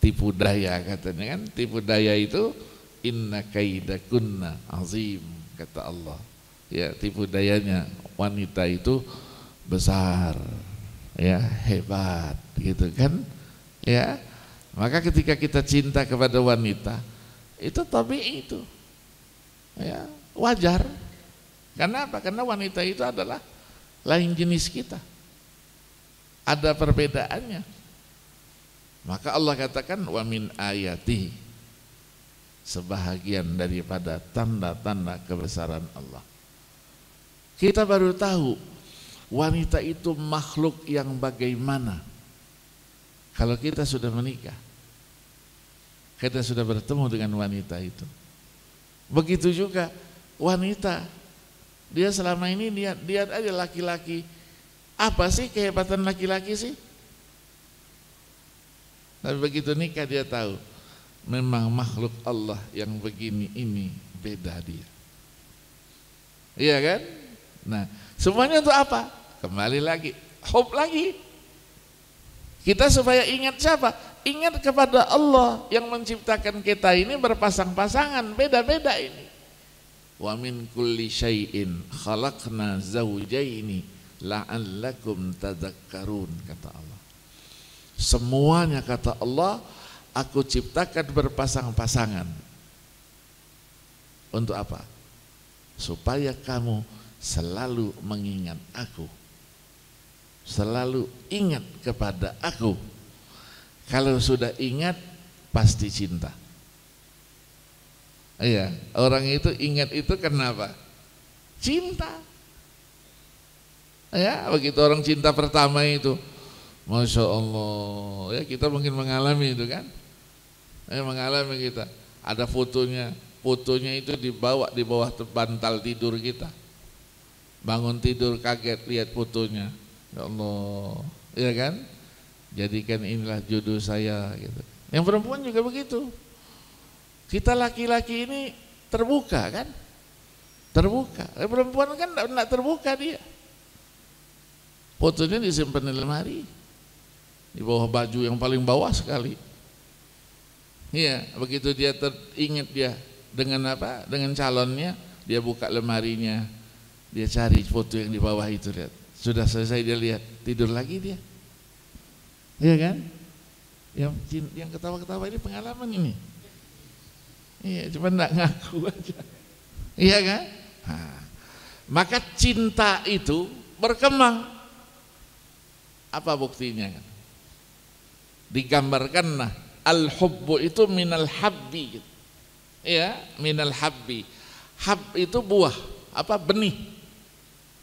tipu daya katanya kan. Tipu daya itu inna kaidakunna azim kata Allah. Ya, tipu dayanya wanita itu besar, ya, hebat gitu kan. Ya, maka ketika kita cinta kepada wanita itu tabii itu, ya, wajar. Karena apa? Karena wanita itu adalah lain jenis kita. Ada perbedaannya. Maka Allah katakan wa min ayati, sebahagian daripada tanda-tanda kebesaran Allah. Kita baru tahu wanita itu makhluk yang bagaimana kalau kita sudah menikah. kita sudah bertemu dengan wanita itu. Begitu juga wanita, dia selama ini lihat aja laki-laki. Apa sih kehebatan laki-laki sih? Tapi begitu nikah dia tahu, memang makhluk Allah yang begini ini beda dia. Iya kan? Nah, semuanya untuk apa? Kembali lagi, hub lagi. Kita supaya ingat siapa? Ingat kepada Allah yang menciptakan kita ini berpasang-pasangan, beda-beda ini. Wa min kulli syai'in khalaqna zawjaini la'allakum tadhakkarun, kata Allah. Semuanya, kata Allah, aku ciptakan berpasang-pasangan. Untuk apa? Supaya kamu selalu mengingat aku, selalu ingat kepada aku. Kalau sudah ingat pasti cinta. Iya, orang itu ingat itu kenapa? Cinta. Ya, begitu orang cinta pertama itu, Masya Allah, ya kita mungkin mengalami itu kan? Ya, mengalami kita. Ada fotonya itu dibawa di bawah bantal tidur kita. Bangun tidur kaget lihat fotonya. Ya Allah, ya kan? Jadikan inilah jodoh saya gitu. Yang perempuan juga begitu. Kita laki-laki ini terbuka kan? Terbuka. Perempuan kan tidak terbuka dia. Fotonya disimpan di lemari, di bawah baju yang paling bawah sekali. Iya, begitu dia teringat dia dengan apa? Dengan calonnya, dia buka lemarinya, dia cari foto yang di bawah itu, lihat. Sudah selesai dia lihat, tidur lagi dia. Iya kan? Yang ketawa-ketawa ini pengalaman ini. Iya, cuma enggak ngaku aja. Iya kan? Nah, maka cinta itu berkembang. Apa buktinya? Digambarkan al-hubbu itu minal habbi. Ya, minal habbi. Hab itu buah, apa? Benih.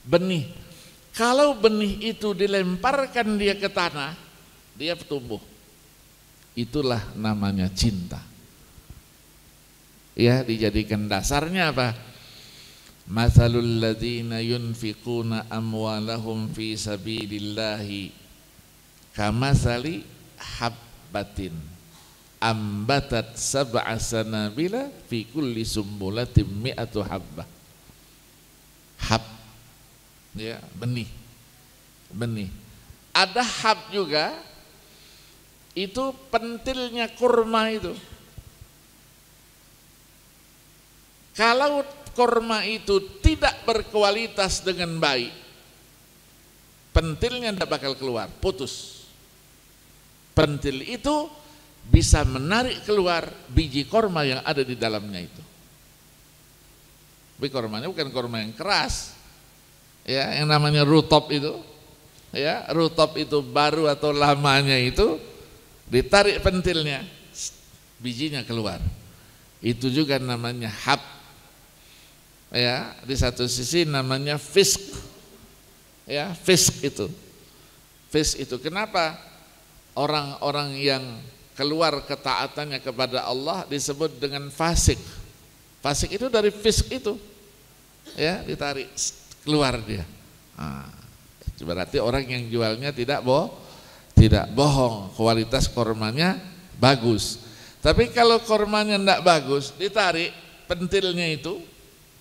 Benih. Kalau benih itu dilemparkan dia ke tanah, dia tumbuh. Itulah namanya cinta. Ya, dijadikan dasarnya apa? Mathalul ladzina yunfiquna amwalahum fi sabilillahi kamathali habbatin ambatat sab'a sanabila fi kulli sumbulatin mi'atu habbah. Hab, ya, benih. Benih. Ada hab juga, itu pentilnya kurma itu. Kalau kurma itu tidak berkualitas dengan baik, pentilnya tidak bakal keluar, putus. Pentil itu bisa menarik keluar biji kurma yang ada di dalamnya itu. Tapi kurmanya bukan kurma yang keras, ya, yang namanya rutop itu, ya, rutop itu baru atau lamanya itu ditarik pentilnya, bijinya keluar. Itu juga namanya hab. Ya, di satu sisi namanya fisk. Ya, fisk itu. Fisk itu kenapa orang-orang yang keluar ketaatannya kepada Allah disebut dengan fasik. Fasik itu dari fisk itu. Ya, ditarik keluar dia. Nah, berarti orang yang jualnya tidak bohong, kualitas kormanya bagus. Tapi kalau kormanya tidak bagus, ditarik pentilnya itu,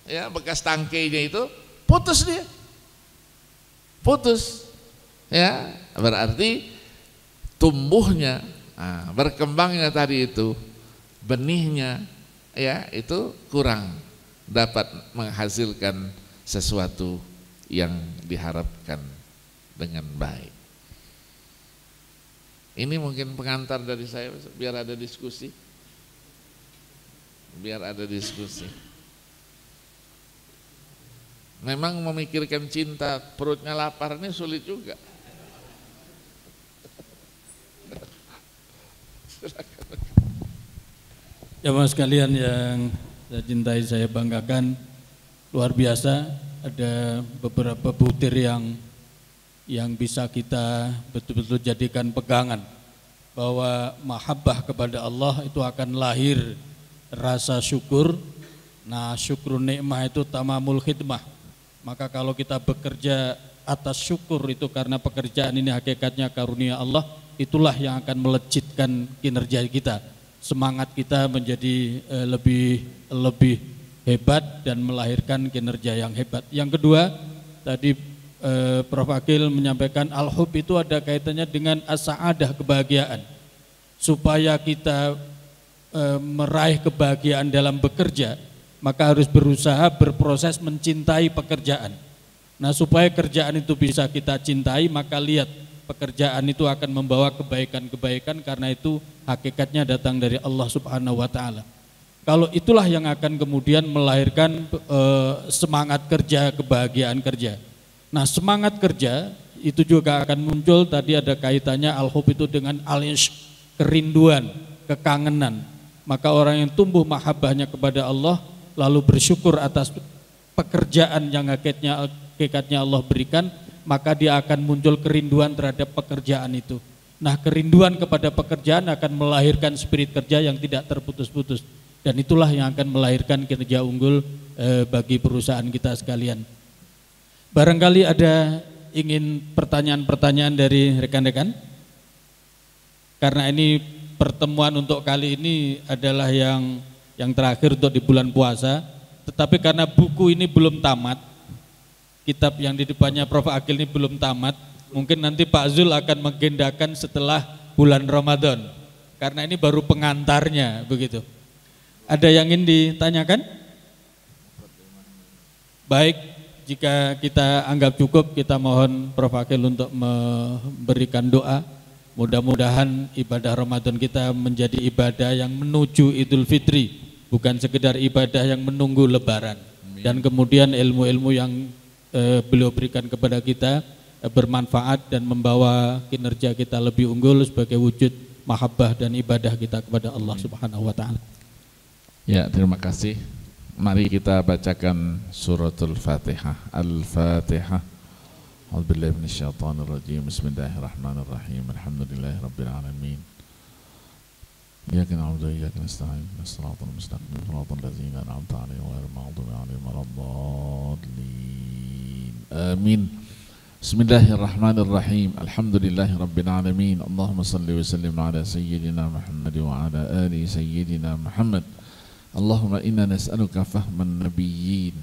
ya, bekas tangkainya itu putus dia, putus, ya, berarti tumbuhnya, berkembangnya tadi itu benihnya, ya, itu kurang dapat menghasilkan sesuatu yang diharapkan dengan baik. Ini mungkin pengantar dari saya biar ada diskusi, Memang memikirkan cinta perutnya lapar ini sulit juga. Jamaah sekalian yang saya cintai, saya banggakan, luar biasa. Ada beberapa butir yang bisa kita betul-betul jadikan pegangan bahwa mahabbah kepada Allah itu akan lahir rasa syukur. Nah, syukur nikmah itu tamamul khidmah. Maka kalau kita bekerja atas syukur itu karena pekerjaan ini hakikatnya karunia Allah, itulah yang akan melejitkan kinerja kita. Semangat kita menjadi lebih hebat dan melahirkan kinerja yang hebat. Yang kedua, tadi Prof. Akil menyampaikan al-hub itu ada kaitannya dengan as-sa'adah, kebahagiaan. Supaya kita meraih kebahagiaan dalam bekerja, maka harus berusaha berproses mencintai pekerjaan. Nah, supaya kerjaan itu bisa kita cintai, maka lihat pekerjaan itu akan membawa kebaikan-kebaikan karena itu hakikatnya datang dari Allah Subhanahu wa taala. Kalau itulah yang akan kemudian melahirkan semangat kerja, kebahagiaan kerja. Nah, semangat kerja itu juga akan muncul, tadi ada kaitannya al-hub itu dengan al-ishq, kerinduan, kekangenan. Maka orang yang tumbuh mahabbahnya kepada Allah lalu bersyukur atas pekerjaan yang hakikatnya Allah berikan, maka dia akan muncul kerinduan terhadap pekerjaan itu. Nah, kerinduan kepada pekerjaan akan melahirkan spirit kerja yang tidak terputus-putus, dan itulah yang akan melahirkan kinerja unggul bagi perusahaan kita sekalian. Barangkali ada ingin pertanyaan-pertanyaan dari rekan-rekan? Karena ini pertemuan untuk kali ini adalah yang terakhir untuk di bulan puasa, tetapi karena buku ini belum tamat, kitab yang di depannya Prof. Akil ini belum tamat, mungkin nanti Pak Zul akan mengendakan setelah bulan Ramadan, karena ini baru pengantarnya begitu. Ada yang ingin ditanyakan? Baik. Jika kita anggap cukup, kita mohon Prof. Akil untuk memberikan doa. Mudah-mudahan ibadah Ramadan kita menjadi ibadah yang menuju Idul Fitri, bukan sekedar ibadah yang menunggu Lebaran. Dan kemudian ilmu-ilmu yang beliau berikan kepada kita bermanfaat dan membawa kinerja kita lebih unggul sebagai wujud mahabbah dan ibadah kita kepada Allah Subhanahu wa taala. Ya, terima kasih. Mari kita bacakan suratul Fatihah. Al-Fatihah. A'udzubillahi minasyaitonir rajim. Bismillahirrahmanirrahim. Alhamdulillahirabbil alamin. Iyyaka na'budu wa iyyaka nasta'in. Ihdinas siratal mustaqim. Siratal ladzina an'amta 'alaihim ghairil maghdubi 'alaihim waladdallin. Amin. Bismillahirrahmanirrahim. Alhamdulillahirabbil alamin. Allahumma shalli wa sallim ala sayyidina Muhammad wa ala ali sayyidina Muhammad. Allahumma inna nas'aluka fahman nabiyyin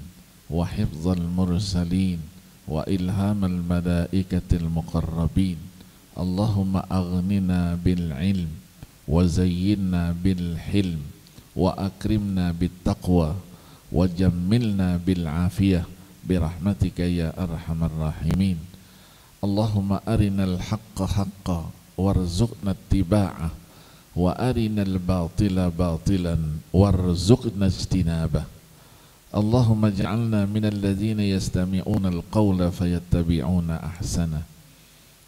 wa hifzal mursalin wa ilhamal malaikatil muqarrabin. Allahumma aghnina bil ilm wa zayyinna bil hilm wa akrimna bit taqwa wa jammilna bil afiyah birahmatika ya arhamar rahimin. Allahumma arinal haqqa haqqan warzuqna ittiba'ah wa arinal batila batilan warzuqna ijtinabah. Allahumma ij'alna minal ladzina yastami'una al-qawla fayattabi'una ahsana.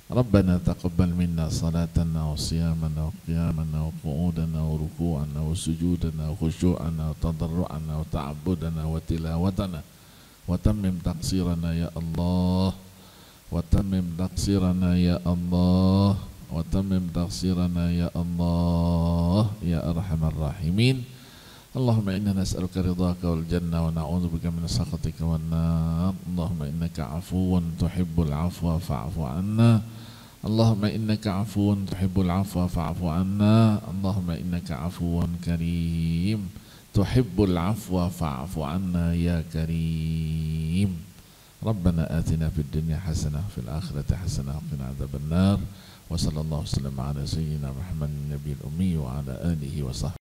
Rabbana taqabbal minna salatana wa siyamana wa qiyamana wa qu'udana wa ruku'ana wa sujudana wa khushu'ana wa tadarru'ana wa ta'abbudana wa tilawatana wa tammim taqsirana ya Allah, wa tammim taqsirana ya Allah, wa tammim taqsirana ya Allah ya arhamar rahimin. Allahumma inna nas'aluka ridhaka wal jannah wa na'udzubika min sakhatika wan nar. Allahumma innaka 'afuwun tuhibbul 'afwa fa'fu 'anna. Allahumma innaka 'afuwun tuhibbul 'afwa fa'fu 'anna. Allahumma innaka 'afuwun karim tuhibbul 'afwa fa'fu 'anna ya karim. Rabbana atina fid dunya hasanah fil akhirati hasanah wa qina adzabannar. Wa sallallahu wasallam ala sayyidina Muhammadin nabiyil ummi wa ala alihi wa sahbihi